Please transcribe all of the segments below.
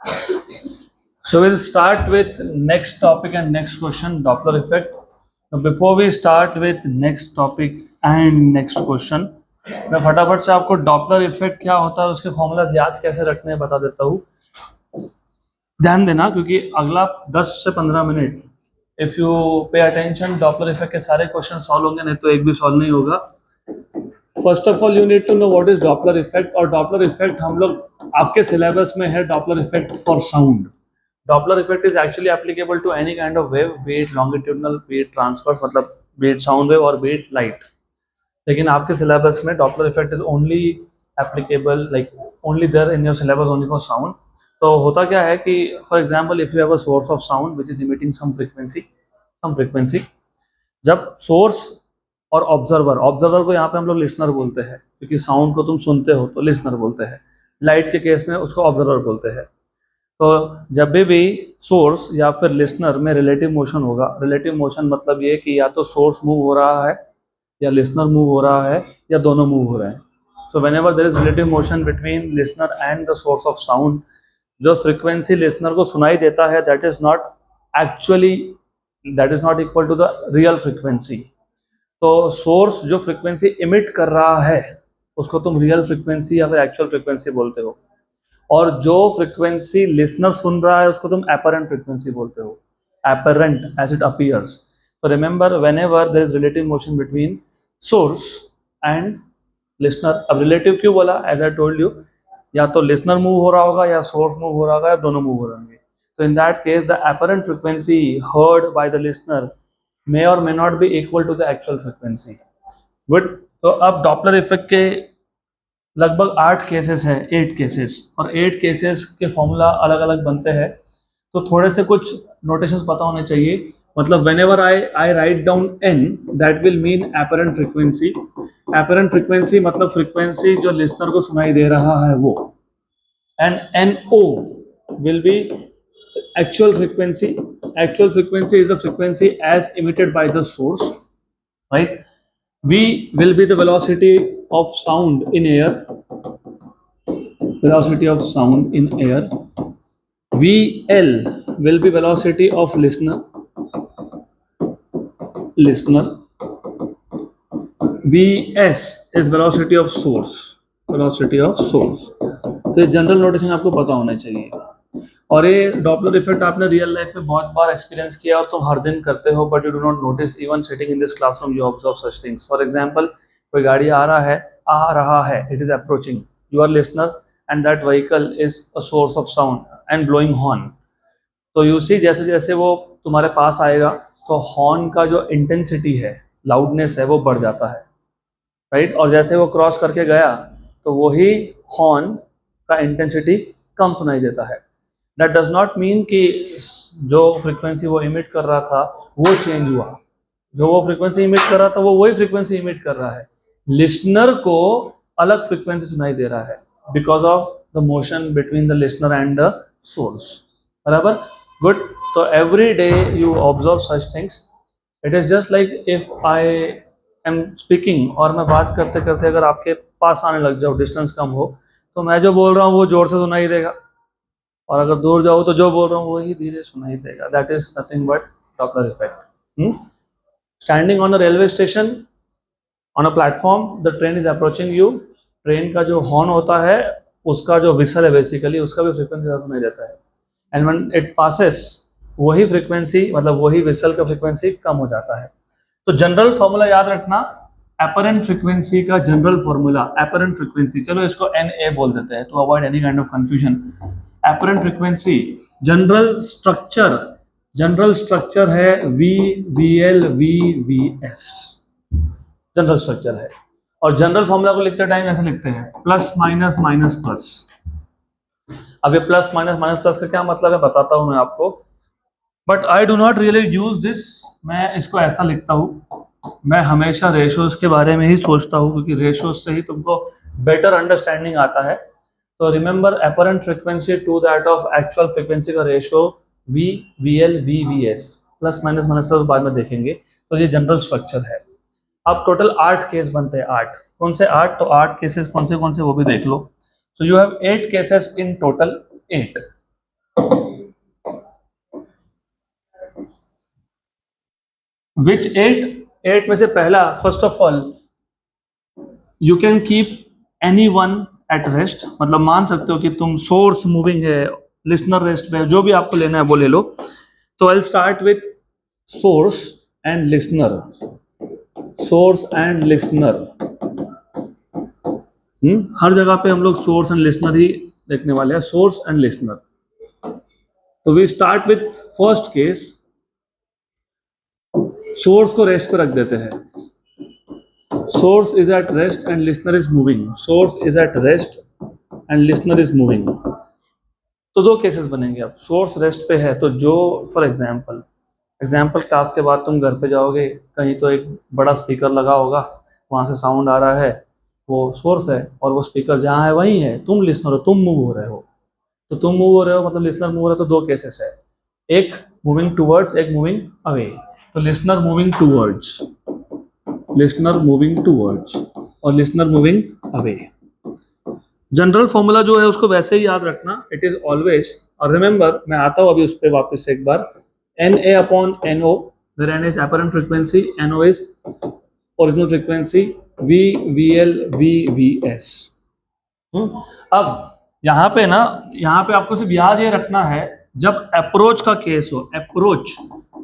So we'll start with next topic and next question, Doppler effect. Now before we start with next topic and next question, मैं फटाफट से आपको Doppler effect क्या होता है उसके फॉर्मूलाज याद कैसे रखने हैं बता देता हूँ. ध्यान देना क्योंकि अगला 10 से 15 minute if you pay attention Doppler effect के सारे क्वेश्चन सॉल्व होंगे, नहीं तो एक भी सॉल्व नहीं होगा. First of all you need to know what is Doppler effect. और डॉपलर इफेक्ट हम लोग आपके सिलेबस में है Doppler effect for sound. Doppler effect is actually applicable to any kind of wave, be it longitudinal, be it transverse, मतलब be it sound wave or be it light. लेकिन आपके syllabus में Doppler effect is only applicable, like only there in your syllabus only for sound. तो होता क्या है कि for example if you have a source of sound which is emitting some frequency, जब source और ऑब्जर्वर को यहाँ पे हम लोग लिसनर बोलते हैं क्योंकि साउंड को तुम सुनते हो तो लिसनर बोलते हैं. लाइट के केस में उसको ऑब्जर्वर बोलते हैं. तो जब भी सोर्स या फिर लिसनर में रिलेटिव मोशन होगा, रिलेटिव मोशन मतलब ये कि या तो सोर्स मूव हो रहा है या लिसनर मूव हो रहा है या दोनों मूव हो रहे हैं. So whenever there is relative motion between listener and the source of sound, जो फ्रीक्वेंसी लिसनर को सुनाई देता है that is not equal to the real frequency. तो सोर्स जो फ्रीक्वेंसी इमिट कर रहा है उसको तुम रियल फ्रीक्वेंसी या फिर एक्चुअल फ्रीक्वेंसी बोलते हो, और जो फ्रीक्वेंसी लिसनर सुन रहा है उसको तुम एपरेंट फ्रीक्वेंसी बोलते हो. Apparent as it appears. तो remember whenever there is relative motion between source and listener. अब रिलेटिव क्यों बोला, एज आई टोल्ड यू, या तो लिसनर मूव हो रहा होगा या सोर्स मूव हो रहा होगा या दोनों मूव हो रहे होंगे. तो in that case the apparent frequency heard by the listener may or may not be equal to the actual frequency. Good. तो अब डॉपलर इफेक्ट के लगभग 8 केसेस है, 8 केसेस, और 8 केसेस के फॉर्मूला अलग अलग बनते हैं. तो थोड़े से कुछ नोटेशंस पता होने चाहिए. मतलब whenever I write down n that will mean apparent frequency. Apparent frequency मतलब फ्रीक्वेंसी जो लिसनर को सुनाई दे रहा है वो. And n o will be actual frequency. Actual frequency is the frequency as emitted by the source, right? V will be the velocity of sound in air. Velocity of sound in air. VL will be velocity of listener. Vs is velocity of source. तो ये general notation आपको पता होना चाहिए. और ये Doppler effect आपने real life में बहुत बार एक्सपीरियंस किया और तुम हर दिन करते हो, but you do not notice even sitting in this classroom you observe such things. For example कोई गाड़ी आ रहा है, it is approaching, you our listener and that vehicle is a source of sound and blowing horn. तो you see जैसे जैसे वो तुम्हारे पास आएगा तो हॉर्न का जो इंटेंसिटी है, लाउडनेस है, वो बढ़ जाता है, राइट? और जैसे वो क्रॉस करके गया तो वही हॉर्न का इंटेंसिटी कम सुनाई देता है. दैट डज नॉट मीन कि जो फ्रीक्वेंसी वो इमिट कर रहा था वो चेंज हुआ. जो वो फ्रीक्वेंसी इमिट कर रहा था वो वही फ्रीक्वेंसी इमिट कर रहा है. लिसनर को अलग फ्रीक्वेंसी सुनाई दे रहा है because of the motion between the listener and the source. बराबर. गुड. तो every day you observe such things. It is just like if I am speaking और मैं बात करते करते अगर आपके पास आने लग जाओ, डिस्टेंस कम हो, तो मैं जो बोल रहा हूँ वो जोर से सुनाई देगा, और अगर दूर जाओ तो जो बोल रहा हूँ वही धीरे सुनाई देगा. That is nothing but Doppler effect. Standing on a railway station on a platform, the train is approaching you. Train का जो हॉर्न होता है उसका जो विसल है बेसिकली उसका भी फ्रीक्वेंसी ज़्यादा सुनाई देता है. एंड व्हेन इट पासेस वही फ्रीक्वेंसी मतलब वही विसल का फ्रीक्वेंसी कम हो जाता है. तो जनरल फॉर्मूला याद रखना, एपरेंट फ्रीक्वेंसी का जनरल फॉर्मूला, एपरेंट फ्रीक्वेंसी, चलो इसको NA बोल देते हैं to avoid any kind of confusion. Apparent frequency general structure है VL VS. जनरल स्ट्रक्चर है. और जनरल फॉर्मूला को लिखते टाइम ऐसे लिखते हैं प्लस माइनस माइनस प्लस. अब ये प्लस माइनस माइनस प्लस का क्या मतलब है बताता हूं मैं आपको, but I do not really use this. मैं इसको ऐसा लिखता हूँ, मैं हमेशा रेशोज के बारे में ही सोचता हूँ क्योंकि रेशोज से ही तुमको बेटर अंडरस्टैंडिंग आता है. तो remember apparent frequency to that of actual frequency का ratio VL VS. Plus minus minus plus बाद में देखेंगे. तो ये जनरल स्ट्रक्चर है. अब टोटल 8 केस बनते हैं. 8 कौन से 8? तो 8 केसेस कौन से वो भी देख लो. So you have 8 cases in total. 8 which eight में से पहला, first of all you can keep any one at rest, मतलब मान सकते हो कि तुम सोर्स मूविंग है, लिसनर रेस्ट पे, जो भी आपको लेना है वो ले लो। तो I start with source and listener, source and listener. हर जगह पे हम लोग सोर्स एंड लिसनर ही देखने वाले हैं, सोर्स एंड लिसनर। तो we start with first case, source को रेस्ट पे रख देते हैं। Source is at rest and listener is moving, source is at rest and listener is moving. तो दो केसेस बनेंगे। अब सोर्स रेस्ट पे है तो जो, फॉर एग्जाम्पल क्लास के बाद तुम घर पे जाओगे, कहीं तो एक बड़ा स्पीकर लगा होगा, वहां से साउंड आ रहा है, वो सोर्स है, और वो स्पीकर जहाँ है वहीं है, तुम लिसनर हो, तुम मूव हो रहे हो। तो तुम मूव हो रहे हो मतलब लिसनर मूव हो रहा है, तो दो केसेस है, एक मूविंग टूवर्ड्स, एक मूविंग अवे। तो listener moving towards, listener moving towards और listener moving away. General formula जो है उसको वैसे ही याद रखना, इट इज ऑलवेज, और रिमेंबर, मैं आता हूँ अभी उस पर वापस से एक बार, Na upon NO, where N is apparent frequency, NO is original frequency, V VL V VS। अब यहाँ पे ना, यहाँ पे आपको सिर्फ याद ये रखना है, जब अप्रोच का केस हो,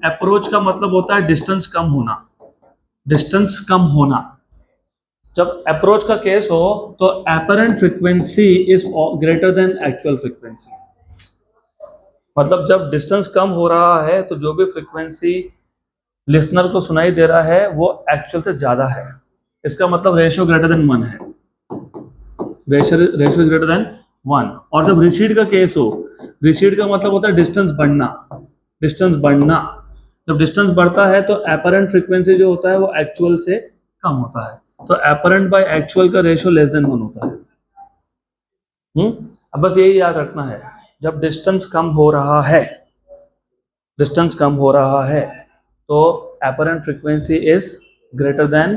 अप्रोच का मतलब होता है डिस्टेंस कम होना, डिस्टेंस कम होना। जब अप्रोच का केस हो तो apparent frequency is greater than actual frequency, मतलब जब डिस्टेंस कम हो रहा है तो जो भी फ्रीक्वेंसी लिसनर को सुनाई दे रहा है वो एक्चुअल से ज्यादा है, इसका मतलब रेशियो ग्रेटर देन 1 है, रेशियो ग्रेटर देन 1। और जब रिसीड का केस हो, रिसीड का मतलब होता है डिस्टेंस बढ़ना, डिस्टेंस बढ़ना। जब डिस्टेंस बढ़ता है तो एपरेंट फ्रीक्वेंसी जो होता है वो एक्चुअल से कम होता है, तो एपरेंट बाय एक्चुअल का रेशियो लेस देन 1 होता है। अब बस यही याद रखना है, जब डिस्टेंस कम हो रहा है, डिस्टेंस कम हो रहा है तो apparent frequency is greater than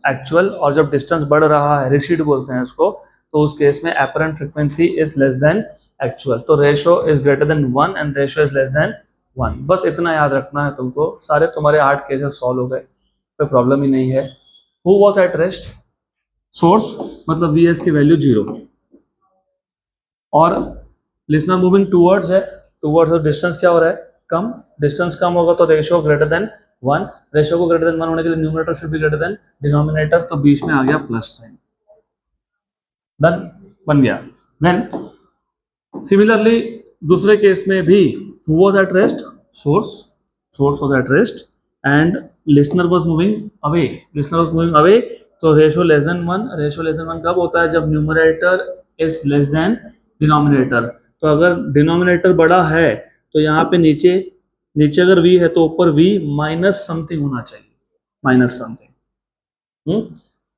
actual, और जब डिस्टेंस बढ़ रहा है, रिसीड बोलते हैं उसको, तो उस केस में apparent frequency is less than actual. तो ratio is greater than 1 and ratio is less than 1। बस इतना याद रखना है तुमको, सारे तुम्हारे 8 केसेस सॉल्व हो गए, कोई प्रॉब्लम ही नहीं है। Who was at rest, source, मतलब VS की वैल्यू 0, और लिसनर मूविंग टूवर्ड्स है, टूवर्ड्स और डिस्टेंस क्या हो रहा है, कम, डिस्टेंस कम होगा तो रेशियो ग्रेटर देन 1, रेशियो को ग्रेटर देन 1 होने के लिए numerator should be greater than denominator, तो बीच में आ गया प्लस साइन, डन, बन गया। देन सिमिलरली दूसरे केस में भी, who was at rest, source was at rest and listener was moving away, listener was moving away, तो ratio less than 1, ratio less than 1 कब होता है, जब numerator is less than denominator. तो अगर डिनोमिनेटर बड़ा है तो यहाँ पे नीचे अगर V है तो ऊपर V माइनस समथिंग होना चाहिए, माइनस समथिंग।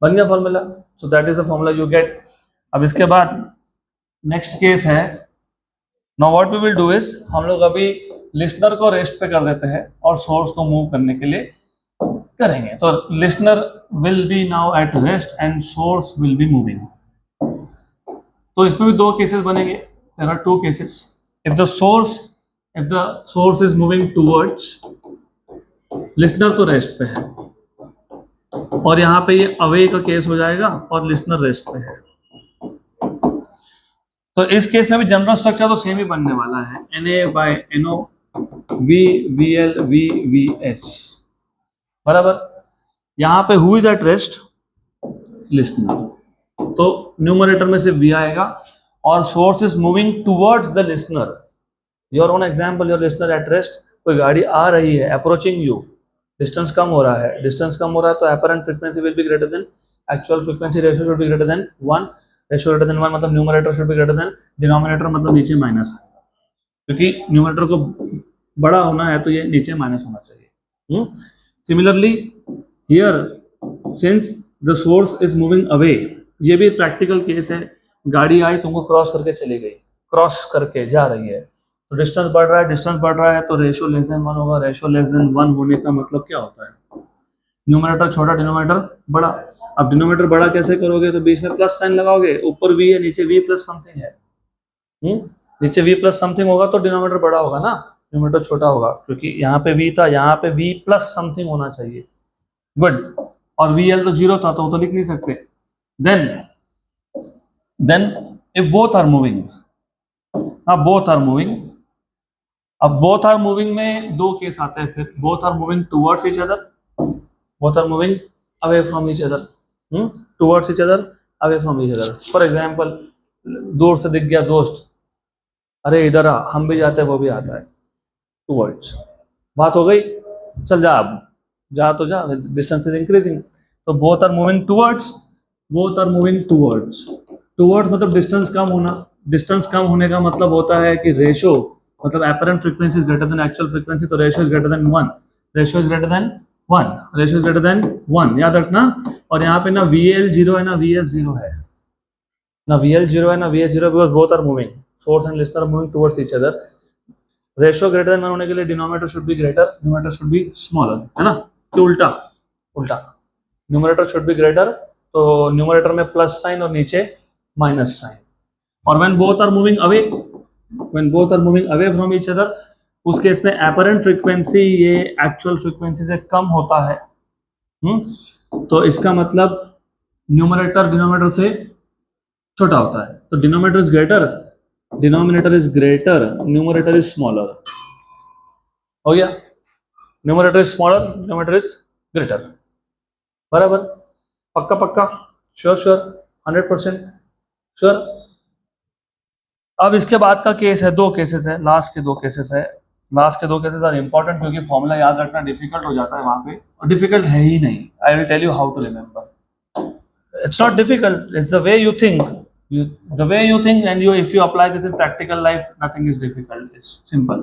बन गया formula, so that is the formula you get. अब इसके बाद नेक्स्ट केस है, now what we will do is, हम लोग अभी लिसनर को रेस्ट पे कर देते हैं और सोर्स को मूव करने के लिए करेंगे। तो listener will be now at rest and source will be moving. तो इसमें भी दो केसेस बनेंगे, there are two cases. If the source is moving towards, listener तो रेस्ट पे है, और यहाँ पे ये अवे का केस हो जाएगा और लिसनर रेस्ट पे है। तो इस केस में भी जनरल स्ट्रक्चर तो सेम ही बनने वाला है, Na by NO, V VL V VS बराबर। यहाँ पे who is at rest, listener, तो न्यूमरेटर में से V आएगा, और source is moving towards the listener. Your own example, your listener at rest, कोई गाड़ी आ रही है, अप्रोचिंग यू, डिस्टेंस कम हो रहा है, डिस्टेंस कम हो रहा है तो apparent frequency will be greater than actual frequency, ratio should be greater than 1, ratio greater than 1 मतलब numerator should be greater than denominator, मतलब नीचे माइनस आएगा, क्योंकि न्यूमरेटर को बड़ा होना है तो ये नीचे माइनस होना चाहिए। Similarly here, since the source is moving away, ये भी प्रैक्टिकल केस है, गाड़ी आई तुमको क्रॉस करके चली गई, क्रॉस करके जा रही है, तो डिस्टेंस बढ़ रहा है, डिस्टेंस बढ़ रहा है तो रेशियो लेस देन 1 होगा। रेशियो लेस देन 1 होने का मतलब क्या होता है, न्यूमरेटर छोटा, डिनोमिनेटर बड़ा। अब डिनोमिनेटर बड़ा कैसे करोगे, तो बीच में प्लस साइन लगाओगे, ऊपर V है नीचे V प्लस समथिंग है, नीचे v प्लस समथिंग होगा तो डिनोमिनेटर बड़ा होगा ना, न्यूमरेटर छोटा होगा, क्योंकि यहाँ पे v था, यहाँ पे v प्लस समथिंग होना चाहिए। गुड। और vl तो 0 था तो वो तो लिख नहीं सकते। Then if both are moving, हाँ बोथ आर मूविंग, अब बोथ आर मूविंग में दो केस आते हैं फिर, both are moving towards each other, both are moving away from each other, towards each other, away from each other. For example, दूर से दिख गया दोस्त, अरे इधर आ, हम भी जाते हैं वो भी आता है, टुवर्ड्स, बात हो गई, चल जा, अब जा तो जा, डिस्टेंस इज इंक्रीजिंग, तो both are moving towards, both are moving towards, towards मतलब डिस्टेंस कम होना, डिस्टेंस कम होने का मतलब होता है कि रेशो, मतलब apparent frequency is greater than actual frequency, तो ratio is greater than 1, ratio is greater than 1, ratio is greater than 1, याद रखना। और यहाँ पे ना VL 0 है ना VS 0 है, ना VL 0 है ना VS 0, because both are moving, source and listener moving towards each other. Ratio greater than 1 होने के लिए denominator should be greater, numerator should be smaller, है ना, कि उल्टा, उल्टा, न्यूमरेटर शुड बी ग्रेटर, तो न्यूमरेटर में प्लस साइन और नीचे माइनस साइन। और when both are moving away, when both are moving away from each other, उस केस में एपरेंट फ्रीक्वेंसी ये एक्चुअल फ्रीक्वेंसी से कम होता है, तो इसका मतलब न्यूमरेटर डिनोमिनेटर से छोटा होता है, तो denominator is greater, denominator is greater, numerator is smaller, हो गया, numerator is smaller, denominator is greater, बराबर, पक्का पक्का, श्योर श्योर, 100% श्योर। अब इसके बाद का केस है, दो केसेस है, लास्ट के दो केसेस है, लास्ट के दो केसेस आर इंपॉर्टेंट, क्योंकि फॉर्मूला याद रखना डिफिकल्ट हो जाता है वहां पे, और डिफिकल्ट है ही नहीं, I will tell you how to remember, it's not difficult, it's the way you think, the way you think, and you if you apply this in practical life, nothing is difficult, it's simple।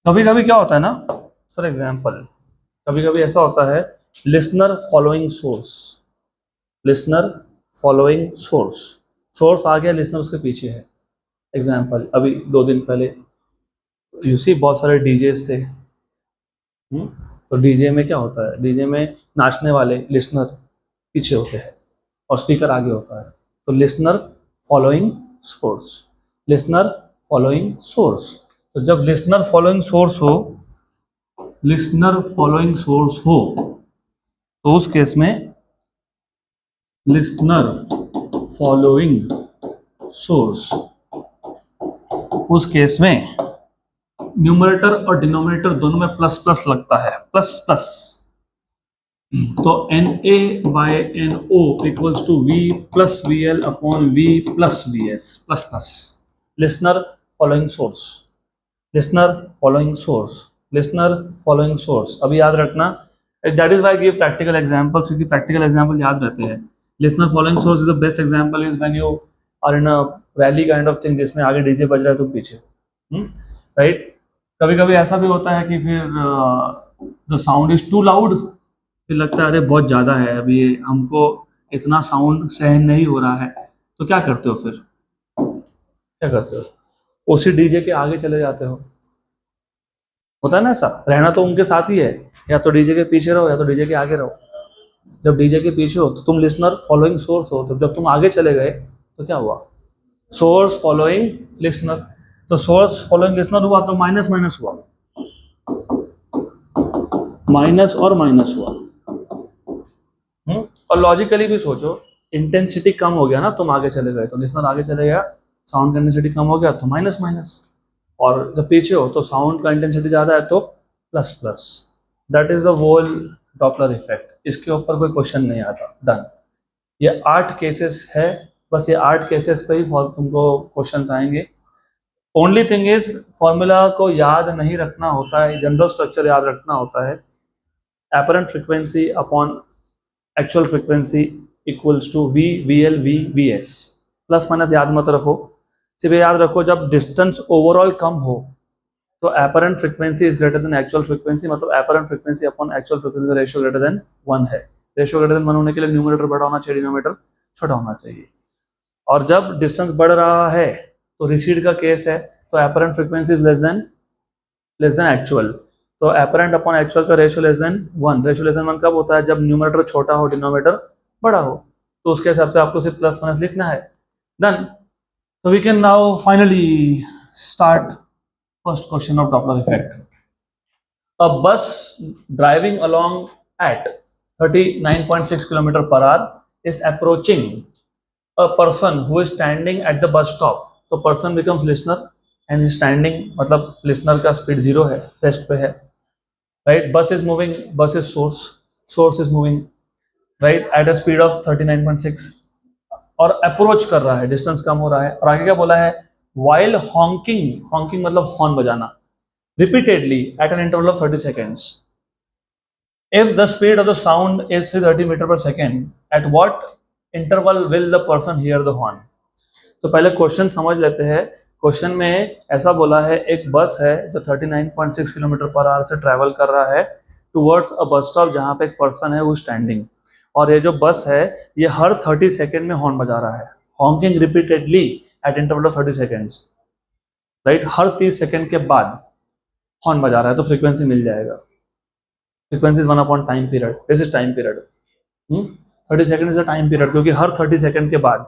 कभी कभी क्या होता है ना, for example कभी कभी ऐसा होता है, listener following source, listener following source, source आ गया, लिसनर उसके पीछे है। एग्जाम्पल, अभी 2 दिन पहले यू सी बहुत सारे डीजेस थे, तो डीजे में क्या होता है, डीजे में नाचने वाले लिसनर पीछे होते हैं और स्पीकर आगे होता है, तो listener following source, listener following source, तो जब लिसनर फॉलोइंग सोर्स हो, लिसनर फॉलोइंग सोर्स हो, तो उस केस में लिसनर फॉलोइंग सोर्स, उस केस में न्यूमरेटर और डिनोमिनेटर दोनों में प्लस प्लस लगता है, प्लस प्लस, तो Na/NO equals to V plus VL upon V plus VS plus plus, listener following source, listener following source, listener following source. अभी याद रखना, that is why give practical example, क्योंकि practical example याद रहते हैं। Listener following source is the best example is when you are in a rally kind of thing, जिसमें आगे DJ बज रहा है तुम पीछे, राइट। कभी कभी ऐसा भी होता है कि फिर the sound is too loud, फिर लगता है अरे बहुत ज़्यादा है, अभी हमको इतना साउंड सहन नहीं हो रहा है, तो क्या करते हो फिर, क्या करते हो, उसी डीजे के आगे चले जाते हो, होता है ना ऐसा, रहना तो उनके साथ ही है, या तो डीजे के पीछे रहो या तो डीजे के आगे रहो। जब डीजे के पीछे हो तो तुम लिसनर फॉलोइंग सोर्स हो, तो जब तुम आगे चले गए तो क्या हुआ, सोर्स फॉलोइंग लिसनर, तो सोर्स फॉलोइंग लिसनर हुआ तो माइनस माइनस हुआ, माइनस और माइनस हुआ। और लॉजिकली भी सोचो, इंटेंसिटी कम हो गया ना, तुम आगे चले गए तो लिसनर आगे चले गया, साउंड का इंटेंसिटी कम हो गया तो माइनस माइनस, और जब पीछे हो तो साउंड का इंटेंसिटी ज़्यादा है तो plus plus. That is the whole Doppler effect, इसके ऊपर कोई क्वेश्चन नहीं आता, डन। ये 8 केसेस है, बस ये 8 केसेस पे ही तुमको क्वेश्चन आएंगे। ओनली थिंग इज फॉर्मूला को याद नहीं रखना होता है, जनरल स्ट्रक्चर याद रखना होता है, apparent frequency upon actual frequency equals to V VL V VS, plus minus याद मत रखो, सिर्फ याद रखो जब डिस्टेंस ओवरऑल कम हो तो apparent frequency is greater than actual frequency, मतलब apparent frequency upon actual frequency का रेशियो ग्रेटर देन 1 है। रेशियो ग्रेटर देन 1 होने के लिए न्यूमरेटर बड़ा होना चाहिए, डिनोमिनेटर छोटा होना चाहिए। और जब डिस्टेंस बढ़ रहा है तो रिसीड का केस है, तो apparent frequency is less than actual, तो एपरेंट अपॉन एक्चुअल का ratio less than 1, ratio less than 1 कब होता है, जब न्यूमरेटर छोटा हो डिनोमिनेटर बड़ा हो, तो उसके हिसाब से आपको सिर्फ प्लस माइनस लिखना है, done. So we can now finally start first question of Doppler effect. A bus driving along at 39.6 kilometer per hour is approaching a person who is standing at the bus stop. So person becomes listener and is standing, मतलब listener का speed 0 है, rest पे है, right? Bus is moving, bus is source is moving, right, at a speed of 39.6 और approach कर रहा है, distance कम हो रहा है। और आगे क्या बोला है, वाइल हॉन्किंग, हॉन्किंग मतलब हॉर्न बजाना, repeatedly at an interval of 30 seconds. If the speed of the sound is 330 metre per second, at what interval will the person hear the horn. तो पहले क्वेश्चन समझ लेते हैं। क्वेश्चन में ऐसा बोला है, एक बस है जो 39.6 किलोमीटर पर आवर से ट्रैवल कर रहा है टुवर्ड्स अ बस स्टॉप जहाँ पे एक पर्सन है वो स्टैंडिंग, और ये जो बस है ये हर 30 सेकेंड में हॉर्न बजा रहा है, honking repeatedly eight interval of 30 seconds, right. Her 30 second के बाद हॉर्न बजा रहा है, तो फ्रीक्वेंसी मिल जाएगा। Frequency is 1 upon time period, this is time period. 30 second is a time period, क्योंकि हर 30 सेकेंड के बाद,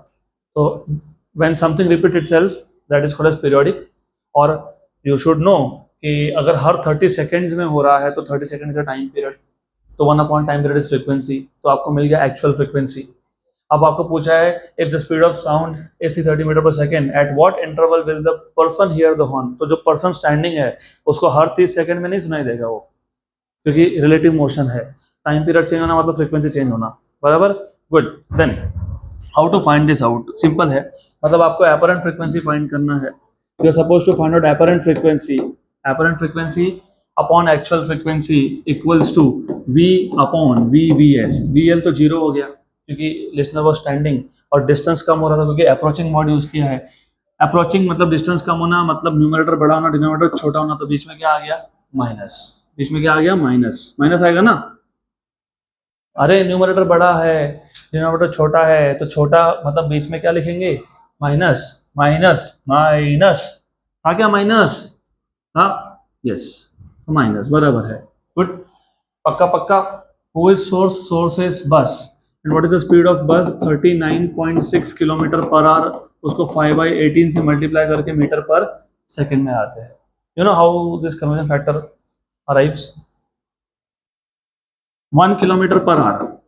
तो when something repeat itself that is called as periodic. और यू शुड नो कि अगर हर 30 सेकेंड्स में हो रहा है तो 30 second is a time period, तो 1 upon time period is frequency, तो आपको मिल गया एक्चुअल फ्रीक्वेंसी। अब आपको पूछा है if the speed of sound is 330 metre per second, at what interval will the person hear the horn. तो जो पर्सन स्टैंडिंग है उसको हर 30 सेकेंड में नहीं सुनाई देगा वो, क्योंकि रिलेटिव मोशन है। टाइम पीरियड चेंज होना मतलब फ्रीक्वेंसी चेंज होना, बराबर। Good, then how to find this out, simple है। मतलब आपको एपरेंट फ्रीक्वेंसी फाइंड करना है। You are suppose to find out apparent frequency upon actual frequency equals to v upon vs। vl तो 0 हो गया क्योंकि लिसनर वाज स्टैंडिंग, और डिस्टेंस कम हो रहा था क्योंकि अप्रोचिंग मोड यूज किया है। अप्रोचिंग मतलब डिस्टेंस कम होना, मतलब न्यूमरेटर बड़ा होना, डिनोमिनेटर छोटा होना, तो बीच में क्या आ गया, माइनस। बीच में क्या आ गया, माइनस। माइनस आएगा ना, अरे न्यूमरेटर बड़ा है डिनोमिनेटर छोटा है, तो छोटा मतलब बीच में क्या लिखेंगे, माइनस। माइनस माइनस था क्या, माइनस था, यस, तो माइनस बराबर है। गुड, पक्का पक्का। Who is source, source is bus, and what is the speed of bus, 39.6 kilometre per hour. उसको 5/18 से मल्टीप्लाई करके मीटर पर सेकेंड में आते हैं। You know how this conversion factor arrives. 1 kilometre per hour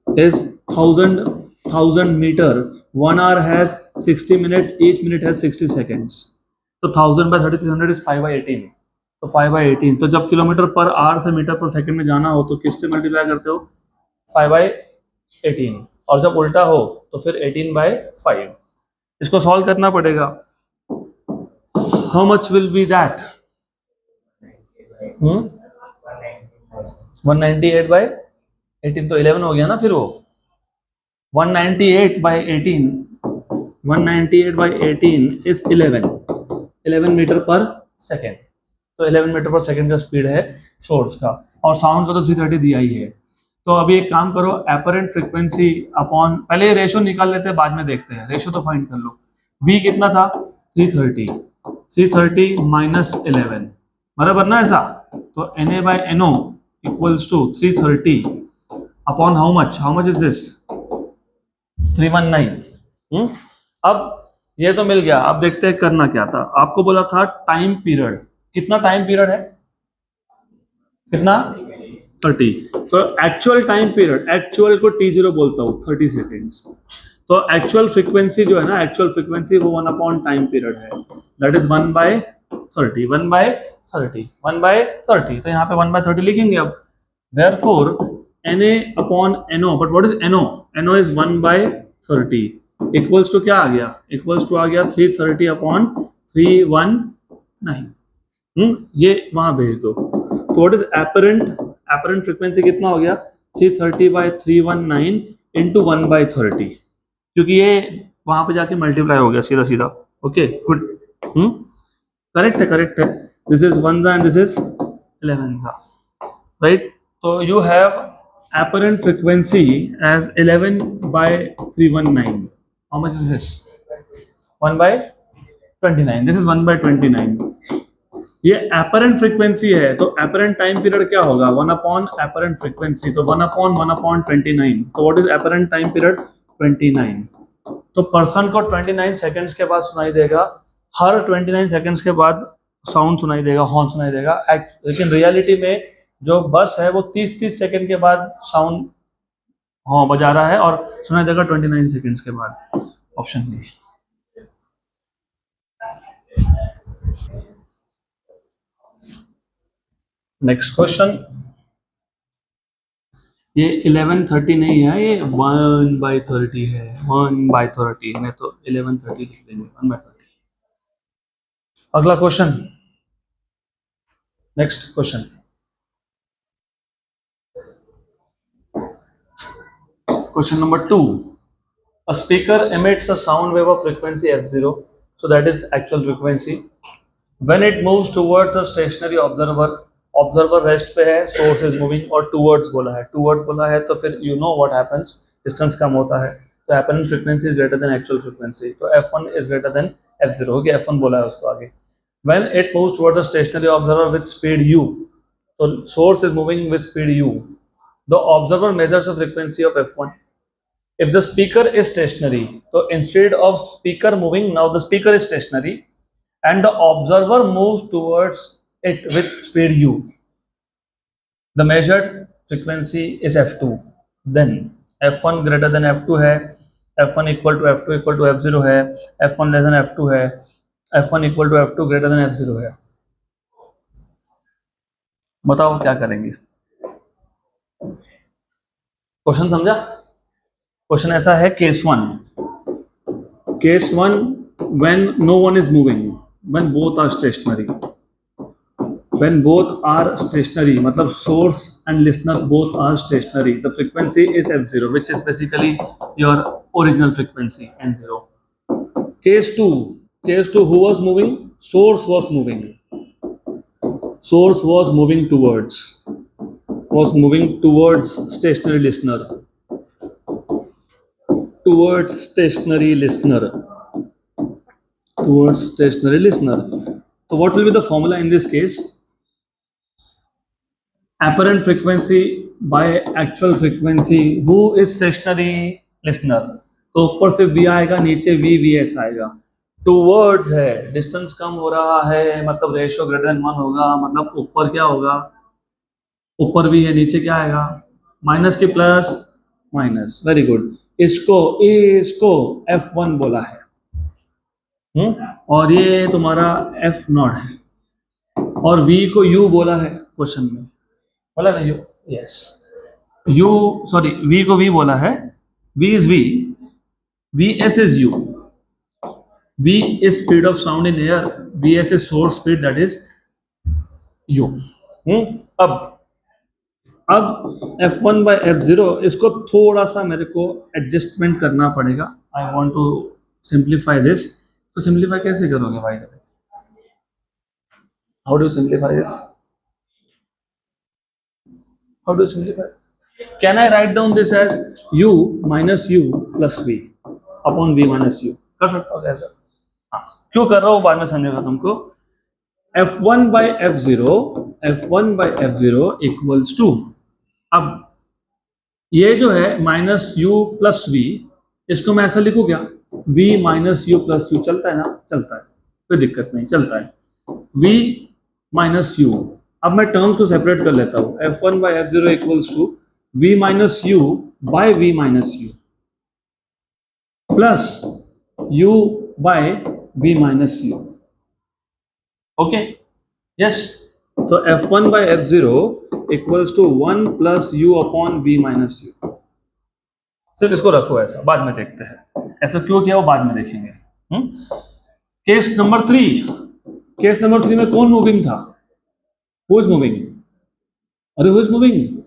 is 1000 meter, 1 hour has 60 minutes, each minute has 60 seconds, तो 1000 by 3600 is 5/18, तो 5/18। तो जब किलोमीटर पर आवर से मीटर पर सेकंड में जाना हो तो किससे मल्टीप्लाई करते हो, 5/18, और जब उल्टा हो तो फिर 18/5। इसको सॉल्व करना पड़ेगा। How much will be that, 198/18, तो 11 हो गया ना फिर वो, 198/18, 198/18 इज 11 मीटर पर सेकेंड, तो 11 मीटर पर सेकेंड का स्पीड है सोर्स का, और साउंड का तो 330 दिया ही है। तो अभी एक काम करो, एपरेंट फ्रीक्वेंसी अपॉन, पहले रेशो निकाल लेते हैं, बाद में देखते हैं, रेशो तो फाइंड कर लो। v कितना था, 330 माइनस 11, बराबर ना ऐसा, तो Na/No equals to 330 upon how much is this, 319। अब ये तो मिल गया। अब देखते हैं करना क्या था। आपको बोला था टाइम पीरियड, कितना टाइम पीरियड है, कितना, 30। तो एक्चुअल टाइम पीरियड, एक्चुअल को T0 बोलता हूँ, 30 सेकेंड्स। तो एक्चुअल फ्रीक्वेंसी जो है ना, एक्चुअल फ्रीक्वेंसी वो 1 अपॉन टाइम पीरियड है, दैट इज 1/30, 1/30, 1/30। तो यहाँ पे 1/30 लिखेंगे अब। Therefore Na upon No, but what is No? No is 1/30 equals to क्या आ गया, इक्वल्स टू आ गया 330 अपॉन 319। ये वहां भेज दो। तो व्हाट इज एपरेंट फ्रीक्वेंसी कितना हो गया, 330/319 इंटू 1/30, क्योंकि ये वहां पे जाके मल्टीप्लाई हो गया सीधा सीधा। ओके गुड, करेक्ट है। This is 1 and this is 11, right. तो you have apparent frequency as 11/319. How much is this? 1/29. This is 1/29. ये apparent frequency है, तो apparent time period क्या होगा, 1 upon apparent frequency, तो 1 upon 29। तो what is apparent time period, 29। तो person को 29 सेकंड्स के बाद सुनाई देगा, हर 29 सेकंड्स के बाद साउंड सुनाई देगा, हॉर्न सुनाई देगा। लेकिन रियलिटी में जो बस है वो 30-30 सेकंड के बाद साउंड हॉर्न बजा रहा है और सुनाई देगा 29 सेकंड्स के बाद। Option B. नेक्स्ट क्वेश्चन, ये 11:30 नहीं है, ये 1/30 है, 1/30 नहीं तो 11:30 लिख देंगे, 1/30। अगला question, next question, question number 2। A speaker emits a sound wave of frequency f0, so that is actual frequency. When it moves towards a stationary observer, observer rest पे है, source is moving, और towards बोला है, towards बोला है तो फिर you know what happens, distance कम होता है तो apparent frequency is greater than actual frequency, तो f1 is greater than f0 होगी, f1 बोला है उसको आगे। When it moves towards a stationary observer with speed u, तो source is moving with speed u, the observer measures the frequency of f1. If the speaker is stationary, so instead of speaker moving, now the speaker is stationary and the observer moves towards it with speed u. The measured frequency is f2. Then f1 greater than f2 है, f1 equal to f2 equal to f0 है, f1 less than f2 है, f1 equal to f2 greater than f0 है। बताओ क्या करेंगे? Question समझा? Question ऐसा है, case one, when no one is moving, when both are stationary, मतलब source and listener both are stationary, the frequency is f0, which is basically your original frequency, n0. Case 2, who was moving? Source was moving towards stationary listener, towards stationary listener. So what will be the formula in this case? Apparent frequency by actual frequency. Who is stationary? Listener. तो ऊपर से v आएगा, नीचे vs आएगा। Towards है, distance कम हो रहा है, मतलब रेशियो ग्रेटर देन 1 होगा, मतलब ऊपर क्या होगा? ऊपर v है, नीचे क्या आएगा? माइनस की प्लस, माइनस। Very good. इसको f1 बोला है, और ये तुम्हारा f0 है, और v को u बोला है क्वेश्चन में, बोला ना u, yes, u sorry v को v बोला है, v is v, vs is u, v is speed of sound in air, vs is source speed, that is u। अब f1 by f0, इसको थोड़ा सा मेरे को एडजस्टमेंट करना पड़ेगा। I want to simplify this. तो सिंप्लीफाई कैसे करोगे भाई? How do simplify this? How do simplify? Can I write down this as u minus u plus v upon v minus u? कर सकता हूँ कैसे? हाँ, क्यों कर रहा हूँ बाद में समझेगा तुमको। f1 by f0 equals to, अब ये जो है माइनस यू प्लस वी, इसको मैं ऐसा लिखूँ क्या? v minus U plus you, चलता है ना? चलता है, कोई दिक्कत नहीं, चलता है। v माइनस यू, अब मैं टर्म्स को सेपरेट कर लेता हूँ। f1 by f0 equals to v minus U by v minus U plus u by v minus U. Okay, yes. तो f1 by f0 equals to 1 प्लस u upon v minus U. सिर्फ इसको रखो ऐसा, बाद में देखते हैं ऐसा क्यों किया वो बाद में देखेंगे। केस नंबर 3 में कौन मूविंग था? Who is moving? अरे who is moving?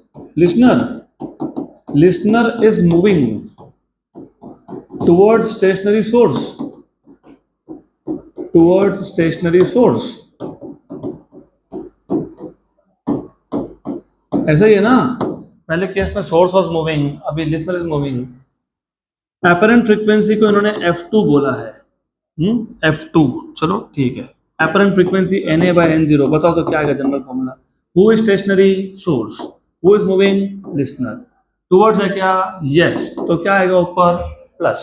Listener is moving towards stationary source, ऐसा ही है ना? पहले केस में सोर्स वाज मूविंग, अभी listener is moving. Apparent frequency को इन्होंने f2 बोला है, f2, चलो ठीक है। एपरेंट फ्रीक्वेंसी Na/N0, बताओ तो क्या आएगा general formula? Who is stationery? Source. Who is moving? Listener. Towards है क्या? यस, तो क्या आएगा ऊपर? प्लस।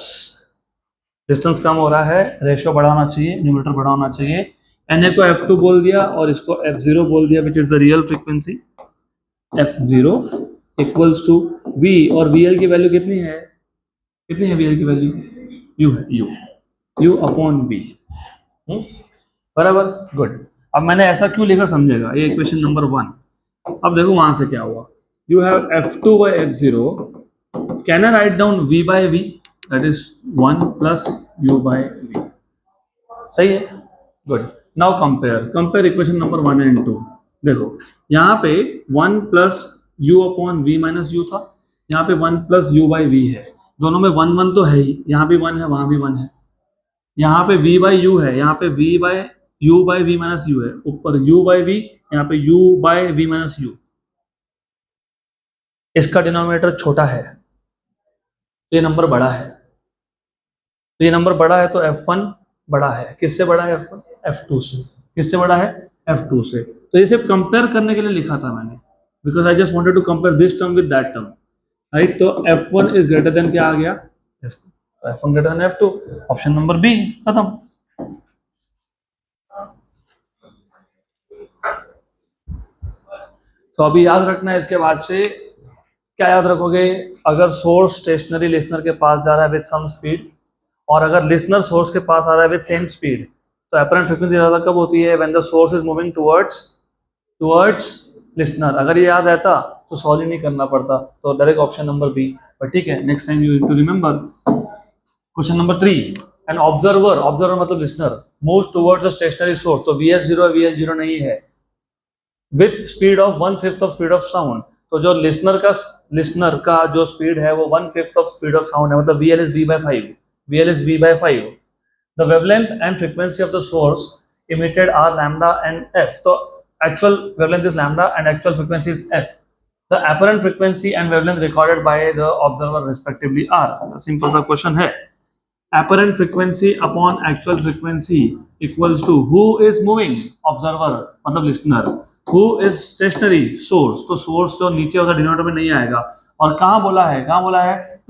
डिस्टेंस कम हो रहा है, रेशियो बड़ा होना चाहिए, न्यूमरेटर बड़ा होना चाहिए। Na को F2 बोल दिया और इसको F0 बोल दिया, which is the real frequency. F0 equals to V, और VL की वैल्यू कितनी है, कितनी है VL की वैल्यू, U है, U अपॉन V। बराबर, गुड। अब मैंने ऐसा क्यों लिखा समझेगा, ये इक्वेशन नंबर 1। अब देखो वहां से क्या हुआ, you have F2 by F0, can I write down V by V, that is 1 प्लस U by V। सही है, good. Now compare equation number 1 and 2। देखो यहाँ पे 1 प्लस U upon V minus U था, यहाँ पे 1 प्लस U by V है, दोनों में 1 1 तो है ही, यहाँ भी 1 है, वहां भी 1 है। यहाँ पे V by U है, यहाँ पे V by U by V minus U है, ऊपर U by V, यहाँ पे U by V minus U। इसका डिनोमिनेटर छोटा है तो ये नंबर बड़ा है, तो ये नंबर बड़ा है तो F1 बड़ा है। किससे बड़ा है F1? F2 से। किससे बड़ा है? F2 से। तो ये सिर्फ कंपेयर करने के लिए लिखा था मैंने, because I just wanted to compare this term with that term, right. तो F1 इज ग्रेटर देन क्या आ गया, F2। F1 greater than F2, option number B, खत्म। तो अभी याद रखना है, इसके बाद से क्या याद रखोगे, अगर सोर्स स्टेशनरी लिसनर के पास जा रहा है विद सम स्पीड, और अगर लिसनर सोर्स के पास आ रहा है विद सेम स्पीड, तो अपरेंट फ्रीक्वेंसी ज्यादा कब होती है, when the source is moving towards listener. अगर ये याद रहता तो सॉल्व ही नहीं करना पड़ता, तो direct option number B. But ठीक है, next time you need to remember. Question number 3, an observer मतलब listener moves towards the stationary source, तो VS0 VL0 नहीं है, with speed of 1/5 of speed of sound. तो जो लिसनर का जो स्पीड है वो 1/5 ऑफ स्पीड ऑफ साउंड है, मतलब VL is V/5। The wavelength and frequency of the source emitted are lambda and f. So actual wavelength is lambda and actual frequency is f. The apparent frequency and wavelength recorded by the observer respectively are. Simple सा question है। Apparent frequency upon actual frequency equals to who is moving, observer मतलब listener, who is stationary, source। तो source जो नीचे होगा denominator में नहीं आएगा, और कहाँ बोला है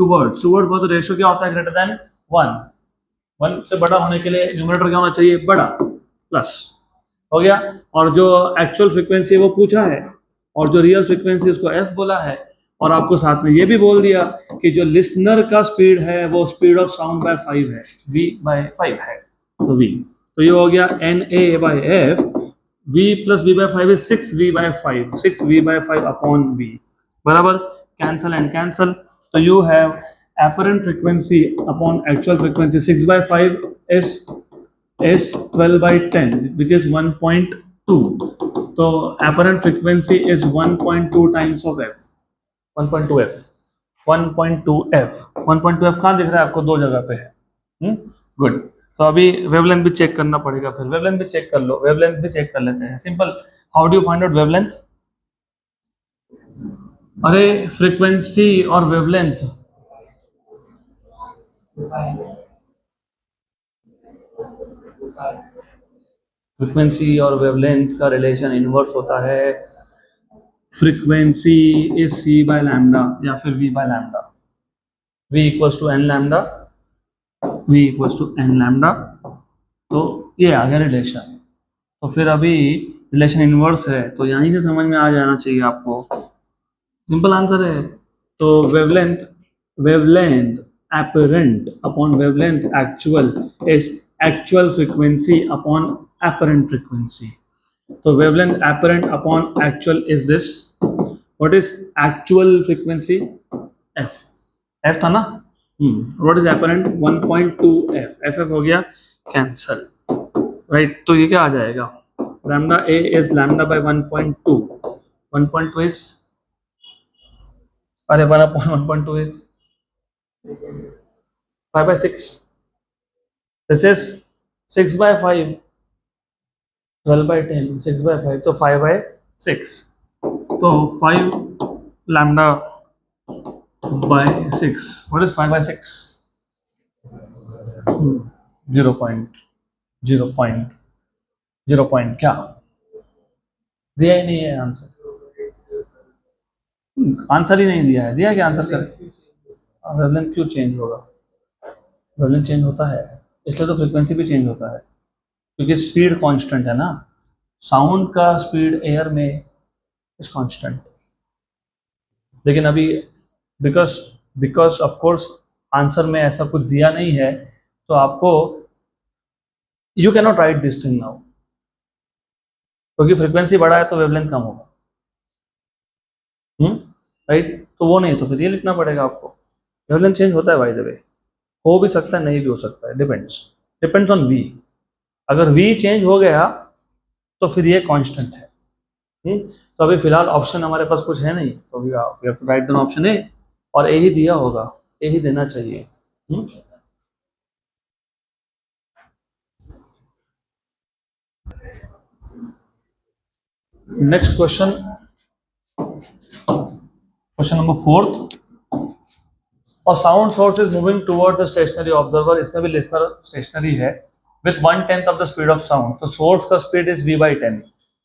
towards बहुत, रेशियो क्या होता है, ग्रेटर देन 1 से बड़ा होने के लिए न्यूमरेटर क्या होना चाहिए, बड़ा, प्लस हो गया। और जो एक्चुअल फ्रीक्वेंसी है वो पूछा है, और जो रियल फ्रीक्वेंसी उसको एफ बोला है, और आपको साथ में ये भी बोल दिया कि जो लिसनर का स्पीड है वो स्पीड ऑफ साउंड बाय 5 है, V/5 है, तो V। तो ये हो गया Na/F, V plus V/5 is 6V/5, 6V/5 upon V, बराबर। कैंसल एंड कैंसल, तो you have apparent frequency upon actual frequency 6/5 is 12/10, which is 1.2। तो apparent frequency is 1.2 times of f, 1.2f, 1.2f, 1.2f कहाँ दिख रहा है आपको, दो जगह पे है। गुड। तो अभी वेवलेंथ भी चेक करना पड़ेगा, फिर वेवलेंथ भी चेक कर लो, वेवलेंथ भी चेक कर लेते हैं। Simple, how do you find out wavelength? अरे फ्रीक्वेंसी और वेवलेंथ, फ्रीक्वेंसी और वेवलेंथ का रिलेशन इनवर्स होता है। Frequency is C by lambda या फिर V by lambda, V equals to N lambda, V equals to N lambda. तो ये आ गया रिलेशन। तो फिर अभी रिलेशन इनवर्स है, तो यहीं से समझ में आ जाना चाहिए आपको, सिंपल आंसर है। तो wavelength apparent upon wavelength actual is actual frequency upon apparent frequency। तो wavelength apparent upon actual is this। what is actual frequency? f था ना। what is apparent? 1.2f, ff हो गया कैंसल, राइट। तो ये क्या आ जाएगा, lambda a is lambda by 1.2, 1.2 is, अरे 1/1.2 is 5/6, this is 6/5, 12/10, 6/5, तो 5/6, तो 5 lambda by 6, what is 5/6? 0 point क्या दिया ही नहीं है आंसर, आंसर ही नहीं दिया है, दिया क्या आंसर कर, वेवलेंथ क्यों चेंज होगा, वेवलेंथ चेंज होता है, इसलिए तो फ्रीक्वेंसी भी चेंज होता है, क्योंकि स्पीड कांस्टेंट है ना, साउंड का स्पीड एयर में इज कांस्टेंट। लेकिन अभी because because of course answer में ऐसा कुछ दिया नहीं है, तो आपको you can not right this thing now, क्योंकि फ्रीक्वेंसी बढ़ा है तो वेवलेंथ कम होगा। राइट, तो वो नहीं, तो फिर ये लिखना पड़ेगा आपको। वेवलेंथ चेंज होता है बाय द वे, हो भी सकता है नहीं भी हो सकता है, डिपेंड्स ऑन वी। अगर वी चेंज हो गया तो फिर ये कांस्टेंट है। तो अभी फिलहाल ऑप्शन हमारे पास कुछ है नहीं, तो अभी आप राइट डाउन ऑप्शन ए, और ए ही दिया होगा, ए ही देना चाहिए। Next question, question number 4th। और sound source is moving towards the stationary observer, इसमें भी लिसनर स्टेशनरी है, with 1/10 of the speed of sound, तो सोर्स का speed is v/10।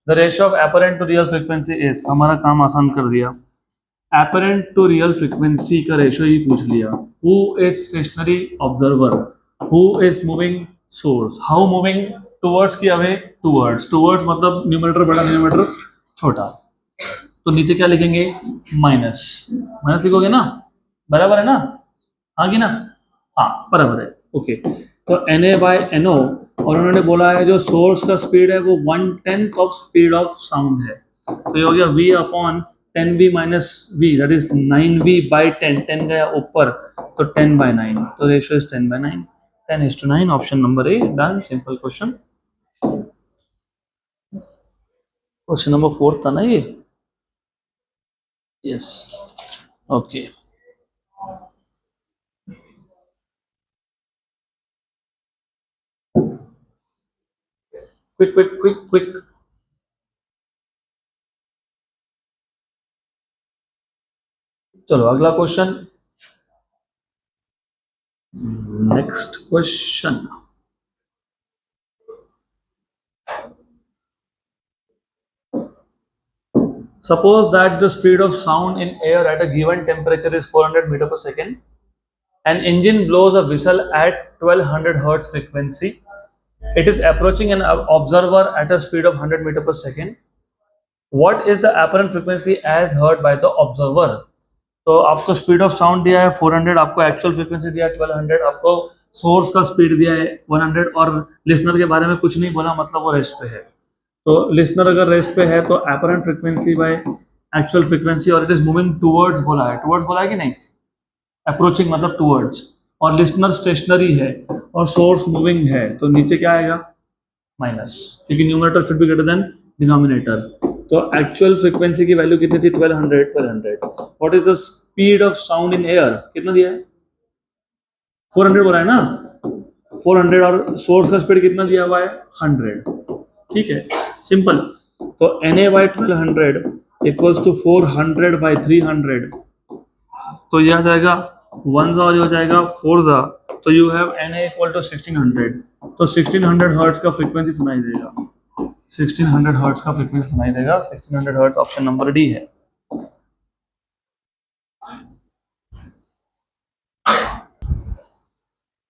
The ratio of apparent to real frequency is, हमारा काम आसान कर दिया, एपरेंट टू रियल फ्रीक्वेंसी का रेशियो ही पूछ लिया। Who is stationary observer, who is moving source, how moving towards की अवे टुवर्ड्स मतलब न्यूमरेटर बड़ा न्यूमरेटर छोटा, तो नीचे क्या लिखेंगे, माइनस माइनस लिखोगे ना, बराबर है ना, हाँ कि ना, हाँ बराबर है, ओके। तो Na/No, और उन्होंने बोला है जो सोर्स का स्पीड है वो 1/10 ऑफ स्पीड ऑफ साउंड है, तो ये हो गया v/10v minus v, that is 9v/10, 10 गया ऊपर तो 10/9, तो ratio is 10/9, 10:9, option number A done, simple question. Question number 4 था ना ये, यस, ओके। क्विक, चलो अगला question, next question. Suppose that the speed of sound in air at a given temperature is 400 meter per second. An engine blows a whistle at 1200 hertz frequency. It is approaching an observer at a speed of 100 meter per second. What is the apparent frequency as heard by the observer? तो आपको speed of sound दिया है 400, आपको actual frequency दिया है 1200, आपको source का speed दिया है 100, और लिसनर के बारे में कुछ नहीं बोला, मतलब वो रेस्ट पे है। तो लिसनर अगर रेस्ट पे है तो apparent frequency by actual frequency, और इट इज मूविंग टुवर्ड्स बोला है कि नहीं, अप्रोचिंग मतलब टुवर्ड्स, और लिसनर स्टेशनरी है और सोर्स मूविंग है, तो नीचे क्या आएगा, माइनस, क्योंकि न्यूमरेटर फिर भी ग्रेटर देन डिनोमिनेटर। तो एक्चुअल फ्रीक्वेंसी की वैल्यू कितनी थी, 1200। What is the speed of sound in air, कितना दिया है, 400 बोला है ना, 400, और सोर्स का स्पीड कितना दिया हुआ है, 100, ठीक है, सिंपल। तो Na/1200 इक्वल्स टू 400/300, तो यह आ जाएगा 1 और ये हो जाएगा 4, तो you have Na equal to 1600, तो 1600 हर्ट्ज का फ्रीक्वेंसी सुनाई देगा, 1600 हर्ट्ज का फ्रीक्वेंसी सुनाई देगा, 1600 हर्ट्ज, ऑप्शन नंबर डी है।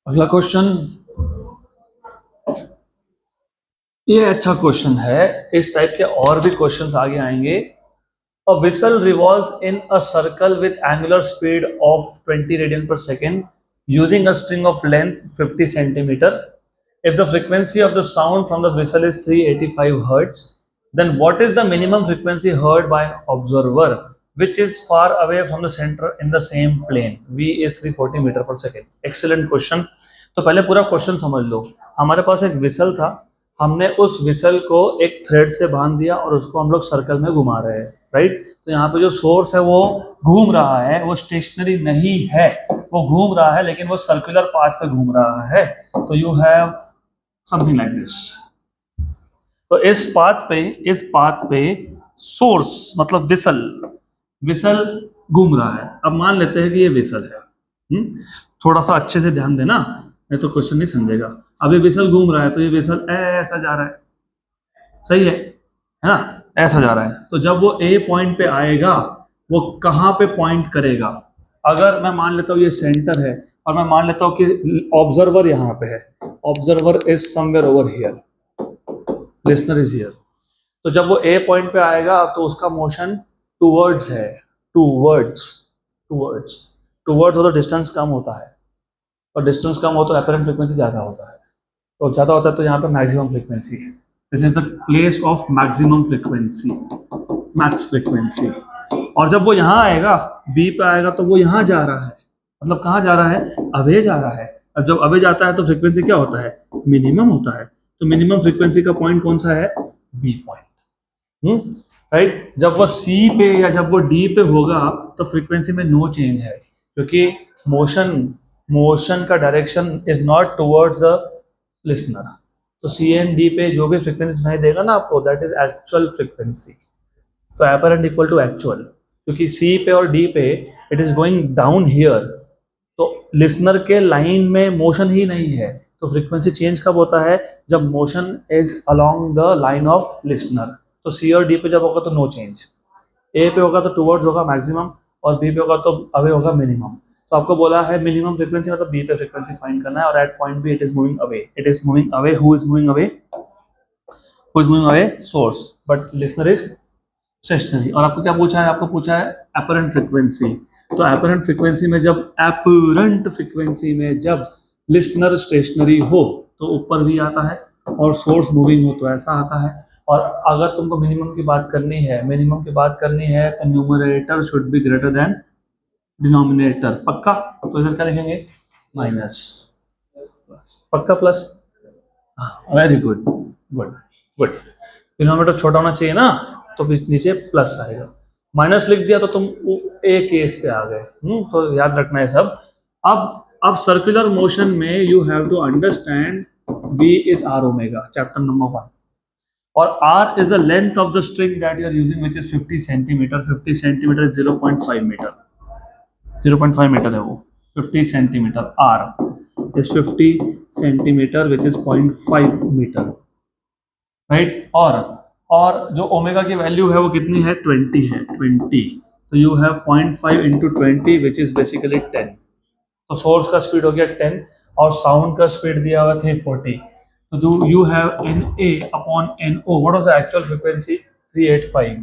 अगला क्वेश्चन, ये अच्छा क्वेश्चन है, इस टाइप के और भी क्वेश्चंस आगे आएंगे। A whistle revolves in a circle with angular speed of 20 radian per second using a string of length 50 centimeter. If the frequency of the sound from the whistle is 385 hertz, then what is the minimum frequency heard by an observer which is far away from the center in the same plane? V is 340 meter per second. Excellent question. तो पहले पूरा question समझ लो। हमारे पास एक whistle था, हमने उस whistle को एक थ्रेड से बांध दिया और उसको हम लोग सर्कल में घुमा रहे हैं, राइट। तो यहाँ पे जो सोर्स है वो घूम रहा है, वो स्टेशनरी नहीं है, वो घूम रहा है, लेकिन वो सर्कुलर पाथ पे घूम रहा है। तो you have something like this. तो इस पाथ पे सोर्स मतलब विसल घूम रहा है। अब मान लेते हैं कि ये विसल है, थोड़ा सा अच्छे से ध्यान देना, नहीं तो क्वेश्चन नहीं समझेगा। अभी विसल घूम रहा है, तो ये विसल ऐसा जा रहा है, सही है ना, ऐसा जा रहा है। तो जब वो ए पॉइंट पे आएगा, वो कहाँ पे पॉइंट करेगा, अगर मैं मान लेता हूँ ये सेंटर है, और मैं मान लेता हूँ कि ऑब्जर्वर यहाँ पे है, observer is somewhere over here, listener is here. तो जब वो ए पॉइंट पे आएगा तो उसका मोशन टूवर्ड्स है, टूवर्ड्स टूवर्ड्स टूवर्ड्स, तो डिस्टेंस कम होता है, और डिस्टेंस कम हो तो एपरेंट फ्रीक्वेंसी ज़्यादा होता है, तो ज़्यादा होता है तो यहाँ पे मैक्सिमम फ्रीक्वेंसी है। This is the place of maximum frequency, max frequency. और जब वो यहाँ आएगा, बी पे आएगा, तो वो यहाँ जा रहा है, मतलब कहाँ जा रहा है, अवे जा रहा है। और जब अवे जाता है तो फ्रीक्वेंसी क्या होता है, मिनिमम होता है। तो मिनिमम फ्रीक्वेंसी का पॉइंट कौन सा है, बी पॉइंट, राइट। जब वो सी पे या जब वो डी पे होगा तो फ्रीक्वेंसी में नो चेंज है, क्योंकि मोशन का direction is not towards the listener. तो सी एंड डी पे जो भी फ्रीक्वेंसी सुनाई देगा ना आपको, दैट इज एक्चुअल फ्रीक्वेंसी। तो एपरेंट इक्वल टू एक्चुअल, क्योंकि सी पे और डी पे it is going down here, तो लिसनर के लाइन में मोशन ही नहीं है, तो फ्रीक्वेंसी चेंज कब होता है, जब motion is along the line of listener. तो सी और डी पे जब होगा तो नो चेंज, ए पे होगा तो टुवर्ड्स होगा मैक्सिमम, और बी पे होगा तो अवे होगा मिनिमम। तो आपको बोला है मिनिमम फ्रीक्वेंसी मतलब बी पे फ्रीक्वेंसी फाइंड करना है, और at point B it is moving away, it is moving away, who is moving away, who is moving away, source, but listener is stationary. और आपको क्या पूछा है, आपको पूछा है एपरेंट फ्रीक्वेंसी। तो एपरेंट फ्रीक्वेंसी में जब एपरेंट फ्रीक्वेंसी में जब लिसनर स्टेशनरी हो तो ऊपर भी आता है, और सोर्स मूविंग हो तो ऐसा आता है। और अगर तुमको मिनिमम की बात करनी है, मिनिमम की बात करनी है, तो numerator should be greater than denominator, पक्का। तो इधर क्या लिखेंगे, माइनस, पक्का plus, very good, good good. Denominator छोटा होना चाहिए ना, तो नीचे प्लस आएगा। माइनस लिख दिया तो तुम ए केस पे आ गए, तो याद रखना है सब। अब सर्कुलर मोशन में you have to understand v is R omega, chapter number 1, और r is the length of the string that you are using, which is 50 centimeter. 50 centimeter is 0.5 meter, 0.5 meter है वो, 50 centimeter, r is 50 centimeter, which is 0.5 meter, right? और जो omega की value है वो कितनी है, 20 है, 20। तो you have 0.5 into 20 which is basically 10। तो सोर्स का स्पीड हो गया 10, और साउंड का स्पीड दिया हुआ 340। तो do you have NA upon NO, what was the actual frequency, 385।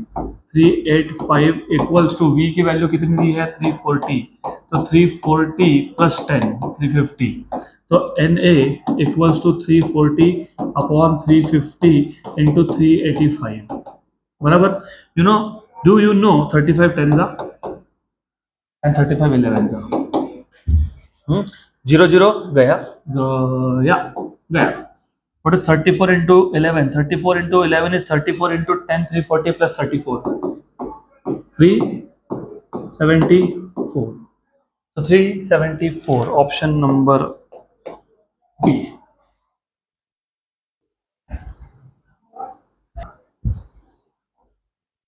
385 equals to V की वैल्यू कितनी दी है, 340। तो 340 प्लस 10, 350। तो NA equals to 340 upon 350 into 385, बराबर। Do you know 35 10s and 35 11s? 0 0 गया गया। What is 34 into 11? 34 into 11 is 34 into 10, 340 plus 34, 374। So 374, option number B.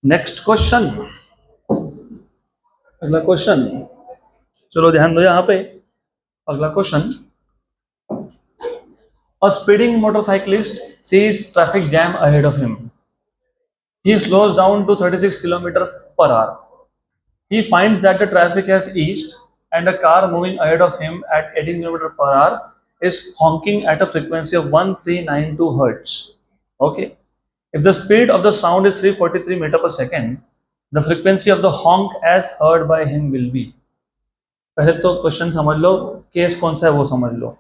Next question, अगला question, चलो ध्यान दो यहाँ पे। अगला question, a speeding motorcyclist sees traffic jam ahead of him. He slows down to 36 km per hour. He finds that the traffic has eased and a car moving ahead of him at 18 km per hour is honking at a frequency of 1392 Hz. Okay. If the speed of the sound is 343 meter per second, the frequency of the honk as heard by him will be. पहले तो question समझ लो, case कौन सा है वो समझ लो।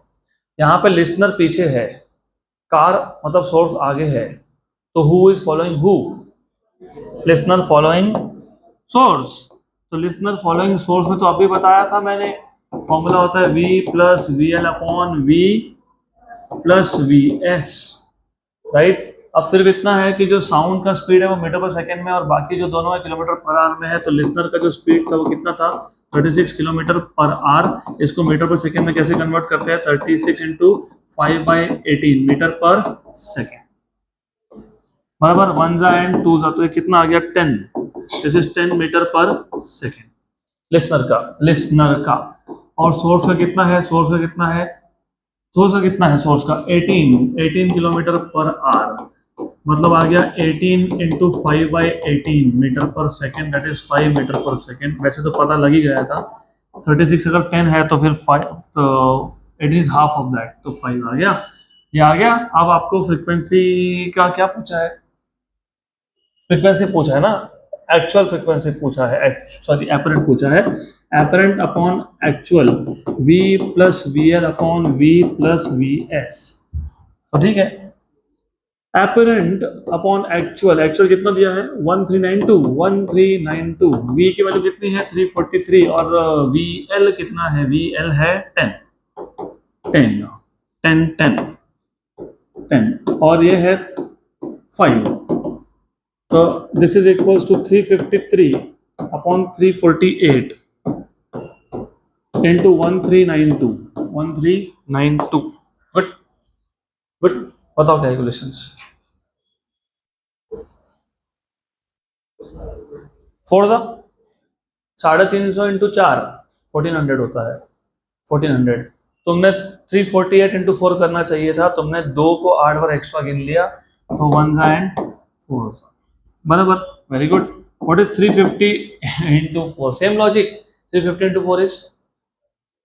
यहाँ पे लिसनर पीछे है, कार मतलब सोर्स आगे है, तो who is following who, listener following source. तो लिसनर फॉलोइंग सोर्स में तो अभी बताया था मैंने, फॉर्मूला होता है v plus V L upon V plus V S, right. अब सिर्फ इतना है कि जो साउंड का स्पीड है वो मीटर पर सेकेंड में, और बाकी जो दोनों है किलोमीटर पर आवर में है। तो लिसनर का जो स्पीड था वो कितना था, 36 किलोमीटर पर आवर। इसको मीटर पर सेकेंड में कैसे कन्वर्ट करते हैं, 36 इंटू 5/18 मीटर पर सेकेंड, बराबर। 1 एंड 2 तो ये कितना आ गया, 10। This is 10 metre per second listener का। और सोर्स का कितना है, सोर्स का कितना है, सोर्स का 18 किलोमीटर पर आवर, मतलब आ गया 18 into 5/18 metre per second, that is 5 metre per second. वैसे तो पता लग ही गया था, 36 अगर 10 है तो फिर 5, तो it is half of that, तो 5 आ गया, ये आ गया। अब आपको फ्रीक्वेंसी का क्या पूछा है, फ्रीक्वेंसी पूछा है ना, एक्चुअल फ्रीक्वेंसी पूछा है, सॉरी एपरेंट पूछा है, apparent upon actual, v plus V L upon v plus V S. तो ठीक है, एपरेंट अपॉन एक्चुअल, एक्चुअल कितना दिया है 1392, 1392, v की वैल्यू कितनी है 343, और वी एल कितना है, वी एल है 10, 10, 10, 10, 10, और ये है 5। तो this is equals to 353 upon 348 into 1392, 1392। Good, good, बताओ कैलकुलेशंस। 4 द 350 इंटू 4 1400 होता है, 1400। तुमने 348 इंटू 4 करना चाहिए था, तुमने 2 को 8 बार एक्स्ट्रा गिन लिया, तो 1 एंड 4 बराबर, very good. What is 350 into 4, same logic, 350 into 4 is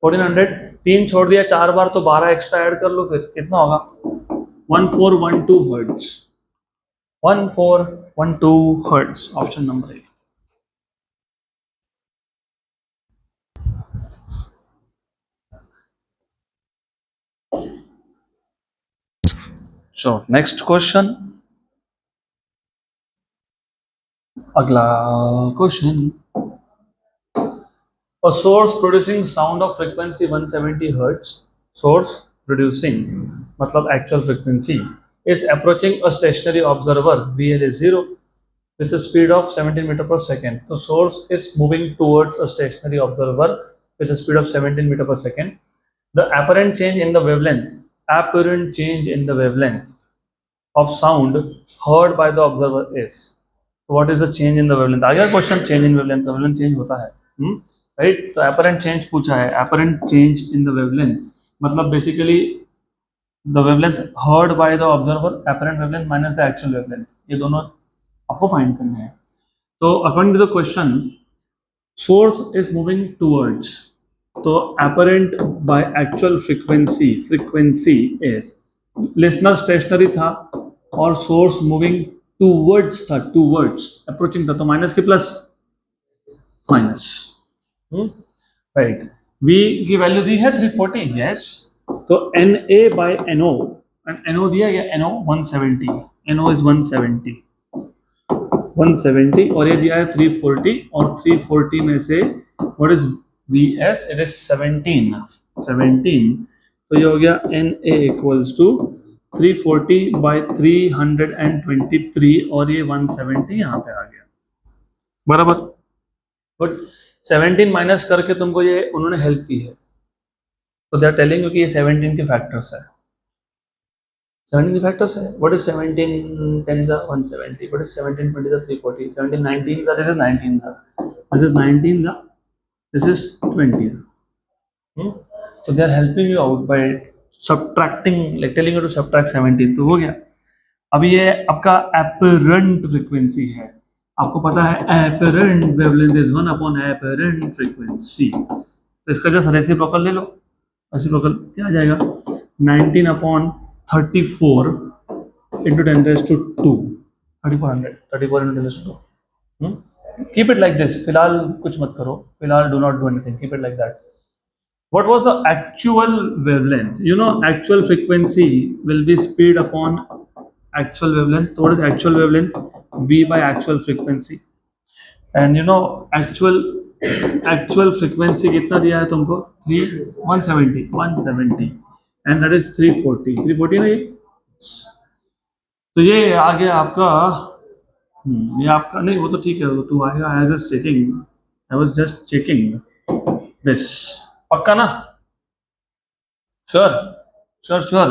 1400, 3 छोड़ दिया 4 बार तो 12 एक्स्ट्रा ऐड कर लो, फिर कितना होगा 1412 हर्ट्ज, 1412 हर्ट्ज, ऑप्शन नंबर ए। So next question, अगला question, a source producing sound of frequency 170 hertz, source producing मतलब actual frequency, is approaching a stationary observer, VL is 0, with a speed of 17 meter per second. The source is moving towards a stationary observer with a speed of 17 meter per second. The apparent change in the wavelength of sound heard by the observer is, what is the change in the wavelength? आ गया question, change in wavelength, wavelength change होता है, right. तो apparent change पूछा है, apparent change in the wavelength मतलब basically the wavelength heard by the observer, apparent wavelength minus the actual wavelength, ये दोनों आपको फाइंड करने हैं। तो according to the question, source is moving towards, तो apparent by actual frequency, frequency is, listener stationary था और सोर्स मूविंग टूवर्ड्स था, टूवर्ड्स अप्रोचिंग था, तो माइनस के प्लस, माइनस, राइट। v की वैल्यू दी है 340, यस, तो N A by N O, N O दिया गया, एनओ 170, एनओ इज 170, 170, और ये दिया है 340, और 340 में से what is V S, it is 17, 17, तो ये हो गया N A equals to 340 by 323, और ये 170 यहाँ पे आ गया, बराबर। बट 17 माइनस करके तुमको ये उन्होंने हेल्प की है, तो दे आर टेलिंग यू कि ये 17 के फैक्टर्स है, 17 के फैक्टर्स है। व्हाट इज 17 10 सा 170, व्हाट इज 17 20 सा 340, 17 19 सा, दिस इज 19 सा, दिस इज 19 सा, दिस इज 20 सा, तो they are helping you out by subtracting, like telling you to subtract 17, तो हो गया। अब ये आपका एपरेंट फ्रीक्वेंसी है, आपको पता है apparent wavelength is 1 upon apparent frequency, तो इसका जस्ट रेसिप्रोकल ले लो, रेसिप्रोकल क्या आ जाएगा 19 upon 34 into 10 raise to 2, 3400, 34 into 10 raise to 2, keep it like this, फिलहाल कुछ मत करो, फिलहाल do not do anything, keep it like that. What was the actual wavelength? You know, actual frequency will be speed upon actual wavelength. So what is actual wavelength? V by actual frequency. And you know, actual frequency कितना दिया है तुमको? 170, and that is 340, 340 ना ये? तो ये आ गया आपका, ये आपका नहीं, वो तो ठीक है, वो तो आएगा, I was just checking this, पक्का ना? Sure, sure, sure.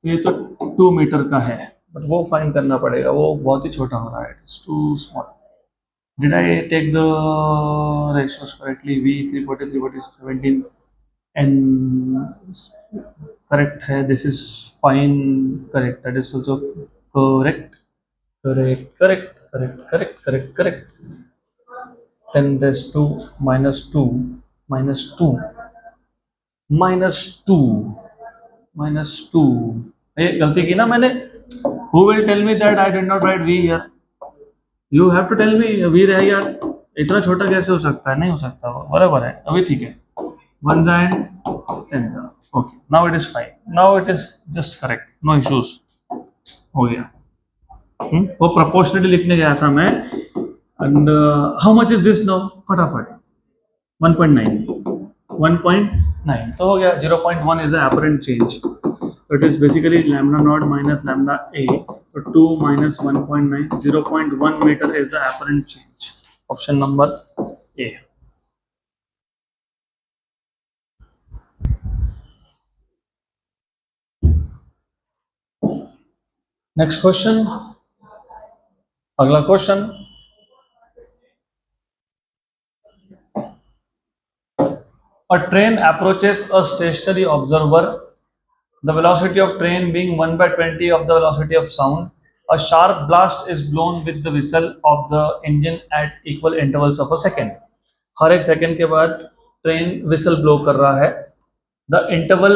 ये तो 2 मीटर का है, बट वो फाइन करना पड़ेगा, वो बहुत ही छोटा हो रहा है, it's too small. Did I take the ratios correctly? v 340, 340, 17 and correct है, this is fine, correct, that is also correct, correct, correct, correct, correct, correct, correct. 10 raise to -2 -2 -2 -2, ये गलती की ना मैंने. Who will tell me that I did not write v here? You have to tell me. v रह गया, इतना छोटा कैसे हो सकता है? नहीं हो सकता वो, बराबर है. अभी ठीक है. 1 and 10. Okay, now it is fine. Now it is just correct. No issues. हो गया. वो proportionality लिखने गया था मैं. And how much is this now? फटाफट. 1.9. 1.9 तो हो गया. 0.1 is the apparent change. So it is basically lambda naught minus lambda a. So 2 minus 1.9, 0.1 meter is the apparent change. Option number A. Next question. अगला question. A train approaches a stationary observer. The velocity of train being 1/20 of the velocity of sound. A sharp blast is blown with the whistle of the engine at equal intervals of a second. हर एक second के बाद train whistle blow कर रहा है. The interval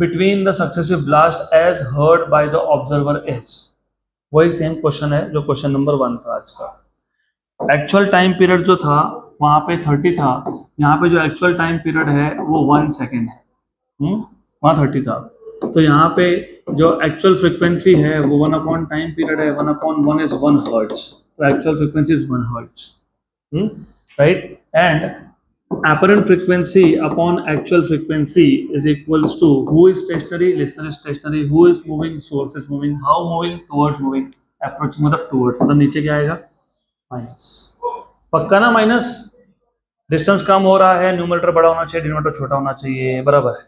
between the successive blast as heard by the observer is. वही same question है जो question number 1 था आज का. एक्चुअल टाइम पीरियड जो था वहां पे 30 था. यहाँ पे जो एक्चुअल टाइम पीरियड है वो 1 सेकेंड है. वहाँ 30 था. तो यहाँ पे जो एक्चुअल फ्रिक्वेंसी है वो 1 अपॉन टाइम पीरियड है. 1/1 इज 1 हर्ट्ज. तो actual frequency is 1 hertz. Right. And apparent frequency upon actual frequency is equals to who is stationary, listener is stationary, who is moving, source is moving, how moving, towards moving, approaching मतलब towards मतलब नीचे क्या आएगा? Minus. पक्का ना minus. Distance कम हो रहा है, न्यूमरेटर बड़ा होना चाहिए, डिनोमिनेटर छोटा होना चाहिए. बराबर है.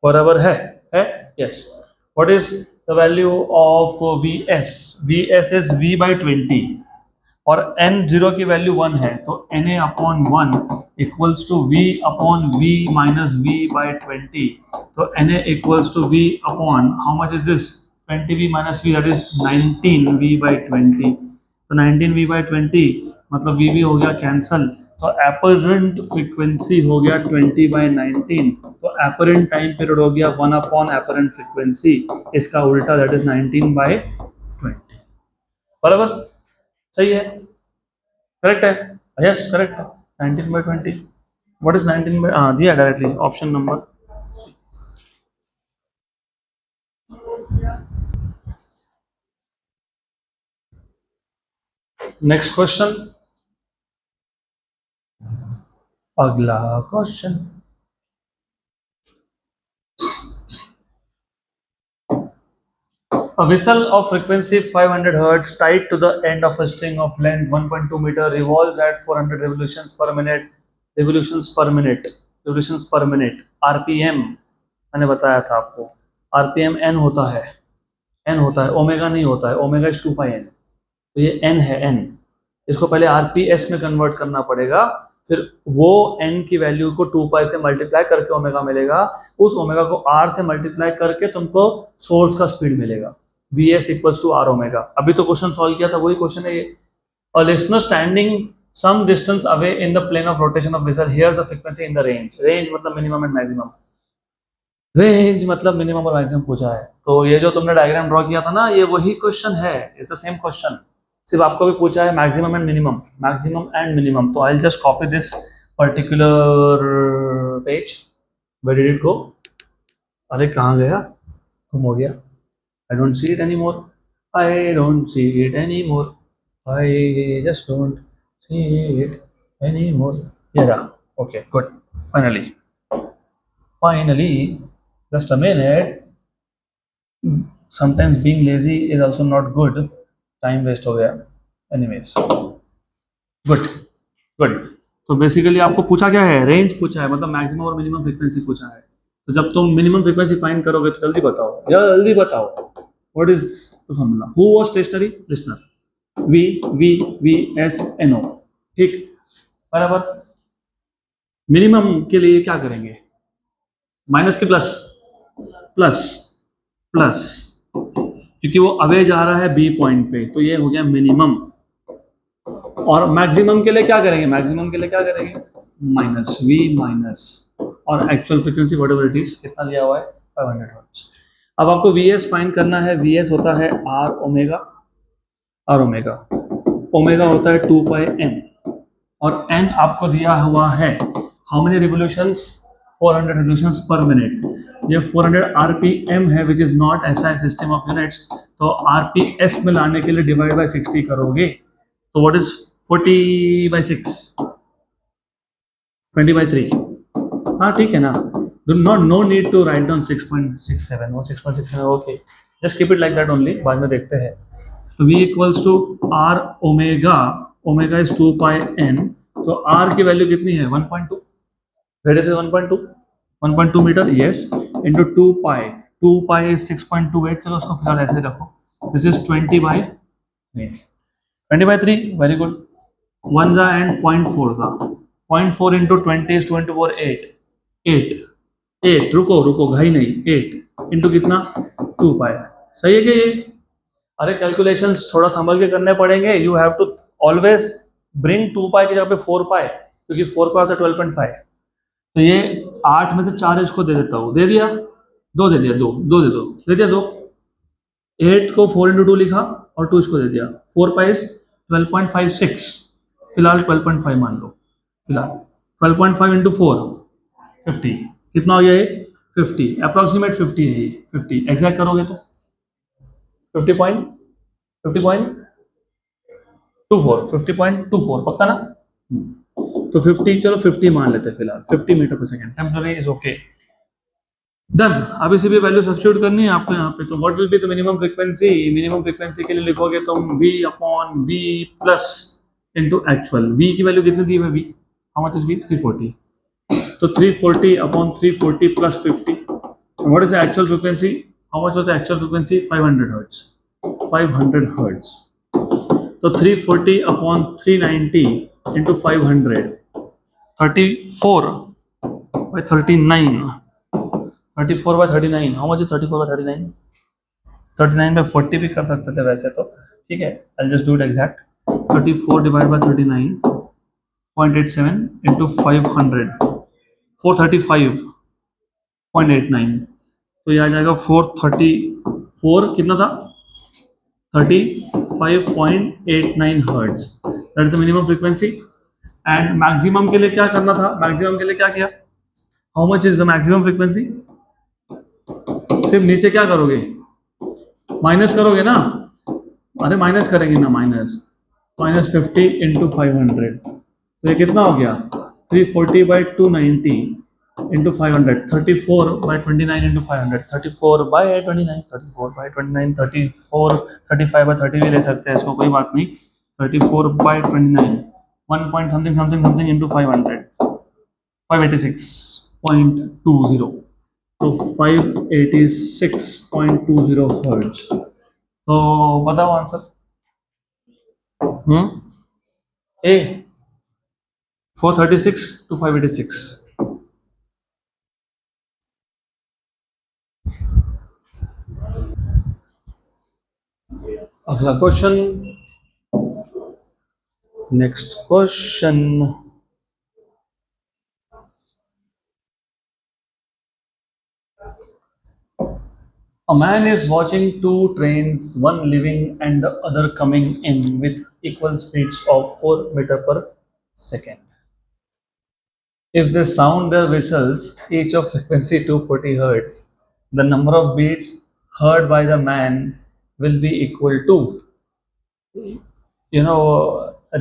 बराबर है. Yes. What is the value of vs? vs is v/20 और n 0 की वैल्यू 1 है तो na upon 1 equals to v upon v minus v/20. तो na equals to v upon how much is this? 20v minus v, that is 19v/20. तो 19v/20 मतलब v हो गया cancel. तो एपरेंट फ्रीक्वेंसी हो गया 20/19. तो एपरेंट टाइम पीरियड हो गया 1 अपॉन एपरेंट फ्रीक्वेंसी. इसका उल्टा दैट इज 19/20. बराबर. सही है. करेक्ट है. यस करेक्ट है. 19/20. What is 19 by? हाँ दिया directly. Option number C. Next question. अगला question. A whistle of frequency 500 Hz tied to the end of a string of length 1.2 meter revolves at 400 revolutions per minute. Revolutions per minute. Revolutions per minute. RPM मैंने बताया था आपको. RPM n होता है. n होता है. Omega नहीं होता है. Omega is 2πn. तो ये n है. n इसको पहले RPS में कन्वर्ट करना पड़ेगा. फिर वो n की वैल्यू को 2π से मल्टीप्लाई करके ओमेगा मिलेगा. उस ओमेगा को r से मल्टीप्लाई करके तुमको सोर्स का स्पीड मिलेगा. Vs equals to r omega. अभी तो क्वेश्चन सॉल्व किया था वही क्वेश्चन है ये. A listener standing some distance away in the plane of rotation of whistle hears the frequency in the range. Range मतलब मिनिमम एंड मैक्सिमम. रेंज मतलब minimum और मैक्सिमम पूछा है. तो ये जो तुमने डायग्राम ड्रॉ किया था ना ये वही क्वेश्चन है. It's the same question. सिर्फ आपको भी पूछा है maximum and minimum. Maximum and minimum. तो I will just copy this particular page. Where did it go? अरे कहाँ गया? गुम हो गया. I don't see it anymore. I don't see it anymore. I just don't see it anymore. Yeah. Okay. Good. Finally. Just a minute. Sometimes being lazy is also not good. Time waste हो गया. Anyways. Good. तो basically आपको पूछा क्या है? Range पूछा है. मतलब मैक्सिमम और मिनिमम फ्रीक्वेंसी पूछा है. तो जब तुम मिनिमम फ्रीक्वेंसी फाइंड करोगे तो जल्दी बताओ. What is तो समझना. Who was stationary? Listener. V S N O. ठीक. बराबर. मिनिमम के लिए क्या करेंगे? माइनस के प्लस क्योंकि वो अवे जा रहा है बी पॉइंट पे. तो ये हो गया मिनिमम. और मैक्सिमम के लिए क्या करेंगे? माइनस v माइनस और actual frequency what ever it is कितना दिया हुआ है 500 हर्ट्ज। अब आपको vs फाइंड करना है। vs होता है r omega, r omega, omega होता है 2 पाई n और n आपको दिया हुआ है हाउ मेनी रिवोल्यूशंस 400 रिवोल्यूशंस पर मिनट। ये 400 rpm है which is not SI system of units, तो rps में लाने के लिए डिवाइड बाय 60 करोगे तो व्हाट इज 40/6 20/3। हाँ ठीक है ना, no need to write down 6.67 वो 6.67 okay, just keep it like that only, बाद में देखते हैं। तो v equals to r omega, omega is 2 pi n, तो r की वैल्यू कितनी है 1.2, radius is 1.2 metre, yes, into 2 pi is 6.28, चलो उसको फिलहाल ऐसे रखो, दिस इज 20/3, वेरी गुड, 1 जा एंड 0.4 जा, 0.4 इंटू 20 इज 24 8 रुको घाई नहीं, 8 इंटू कितना 2 पाई, सही है क्या ये? अरे कैलकुलेशंस थोड़ा संभल के करने पड़ेंगे, you have to always bring 2 pi की जगह पे 4 पाई, क्योंकि 4 पाई होता है 12.5, तो ये 8 में से 4 इसको दे देता हूँ, दे दिया, 2 दे दिया, 2 दे दिया 2, 8 को 4 इंटू 2 लिखा और 2 इसको दे दिया, 4 पाई 12.56, फिलहाल 12.5 मान लो, फिलहाल 12.5 इंटू 4 50, कितना हो गया ये 50, अप्रोक्सीमेट 50 है ये, 50 एग्जैक्ट करोगे तो 50.24 पक्का ना? तो 50, चलो 50 मान लेते हैं फिलहाल, 50 metre per second, temporary is okay, done. अब इसी भी वैल्यू सब्स्टिट्यूट करनी है आपको यहाँ पे, तो what will be the minimum frequency, minimum frequency के लिए लिखोगे तुम v upon v plus into actual, v की वैल्यू कितनी दी है v, how much is v 340, तो 340 upon 340 plus 50, what is the actual frequency, how much was the actual frequency 500 hertz, 500 hertz, तो 340 upon 390 into 500, 34/39, 34/39, how much is 34/39, 39/40 भी कर सकते थे वैसे तो, ठीक है, I just do it exact, 34 divide by 39.87 into 500, 435.89, तो ये आ जाएगा 434 कितना था 35.89 hertz, that is the minimum frequency. And maximum के लिए क्या करना था, मैक्सिमम के लिए क्या किया, how much is the maximum frequency, सिर्फ नीचे क्या करोगे, माइनस करोगे ना, अरे माइनस करेंगे ना, -50 इंटू 500, तो ये कितना हो गया 340/290 इंटू 500, 34/29 इंटू 500, 34/29, 34/29, 34, 35/30 भी ले सकते हैं इसको, कोई बात नहीं, 34/29, 1 point something something something into 500, 586.20, तो 586.20 हर्ट्ज, तो बताओ आंसर, ए 436 to 586। अगला question, next question, a man is watching two trains, one leaving and the other coming in with equal speeds of 4 meter per second. If they sound their whistles, each of frequency 240 hertz, the number of beats heard by the man will be equal to, you know,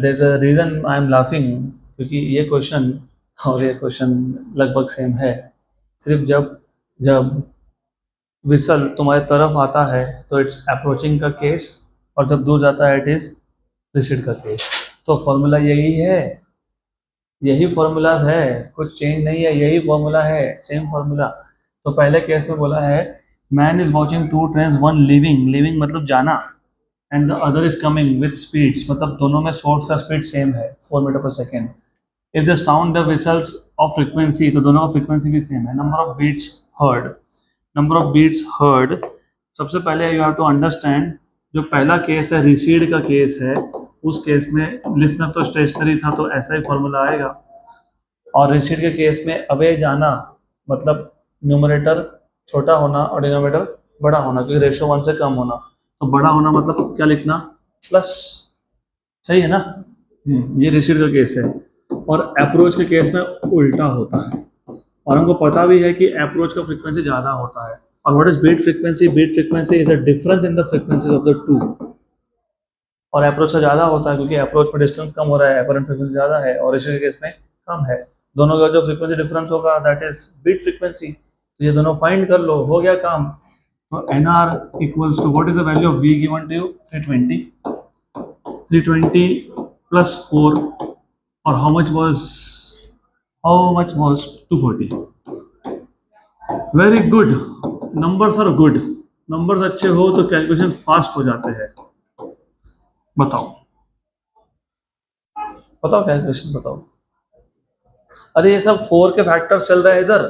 there's a reason I am laughing, क्योंकि ये question और ये question लगभग same है, सिर्फ जब whistle तुम्हारी तरफ आता है तो इट्स अप्रोचिंग का केस, और जब दूर जाता है इट इज रिसीड का केस, तो फॉर्मूला यही है, यही फॉर्मूलाज है, कुछ चेंज नहीं है, यही फॉर्मूला है, सेम फॉर्मूला। तो पहले केस में बोला है man is watching two trains, one leaving मतलब जाना, and the other is coming with speeds, मतलब दोनों में सोर्स का स्पीड सेम है 4 metre per second. If the sound the whistles of frequency, तो दोनों का फ्रिक्वेंसी भी सेम है। नंबर ऑफ बीट्स हर्ड, सबसे पहले यू हैव टू अंडरस्टैंड, जो पहला केस है रिसीड का केस है, उस केस में लिसनर तो स्टेशनरी था तो ऐसा ही फॉर्मूला आएगा, और रिसीड के केस में अवे जाना मतलब न्यूमरेटर छोटा होना और डिनोमिनेटर बड़ा होना, क्योंकि रेशो 1 से कम होना। तो बड़ा होना मतलब क्या लिखना, प्लस, सही है ना। ये रिसीड का केस है। और अप्रोच के केस में उल्टा होता है, और हमको पता भी है कि अप्रोच का फ्रीक्वेंसी ज़्यादा होता है। और what is beat frequency? Beat frequency is a difference in the frequency of the two. और अप्रोच का ज़्यादा होता है क्योंकि अप्रोच में डिस्टेंस कम हो रहा है, अपरेंट फ्रीक्वेंसी ज़्यादा है, और रिसीड के केस में कम है। दोनों का जो फ्रीक्वेंसी डिफरेंस होगा दैट इज बीट फ्रीक्वेंसी। तो ये दोनों फाइंड कर लो, हो गया काम। तो NR equals to what is the value of V given to you? 320 plus 4, और how much was 240। Very good, numbers are good. Numbers अच्छे हो तो कैलकुलेशन फास्ट हो जाते हैं। बताओ बताओ कैलकुलेशन बताओ। अरे ये सब 4 के फैक्टर्स चल रहे हैं इधर।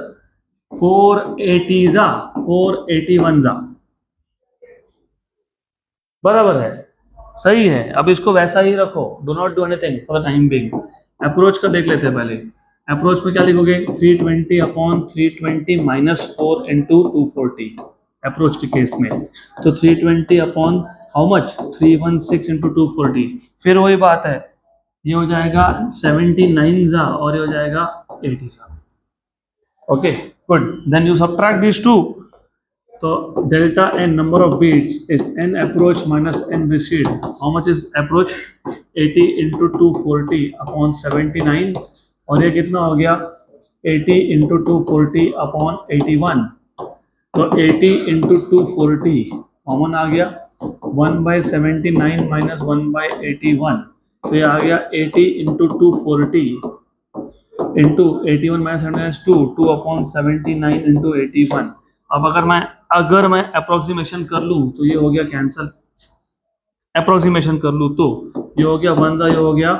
480 जा, 481 जा, बराबर है, सही है। अब इसको वैसा ही रखो, do not do anything for the time being. Approach का देख लेते हैं पहले। अप्रोच में क्या लिखोगे? 320 अपॉन 320 माइनस 4 इंटू 240 अप्रोच के केस में। तो 320 अपॉन हाउ मच? 316 इंटू 240। फिर वही बात है, ये हो जाएगा 79 जा, और ये हो जाएगा 80 जा। Okay good, then you subtract this two. तो delta n number of beats is n approach minus n received. How much is approach? 80 into 240 upon 79, और ये कितना हो गया? 80 इंटू 240 अपॉन 81। तो 80 इंटू 240 कॉमन आ गया, 1/79 माइनस 1/81। तो ये आ गया 80 into 240 into 81 minus 2 upon 79 into 81। अब अगर मैं अप्रोक्सीमेशन कर लूँ तो ये हो गया कैंसल। अप्रोक्सीमेशन कर लूँ तो ये हो गया 1 जा, ये हो गया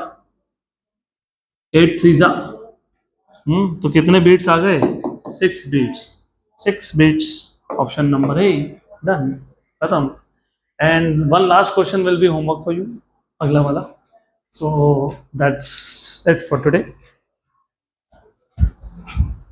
8 3 जा। तो कितने बीट्स आ गए? 6 beats. 6 beats, option number A, done, खत्म। And one last question will be homework for you, अगला वाला। So that's it for today.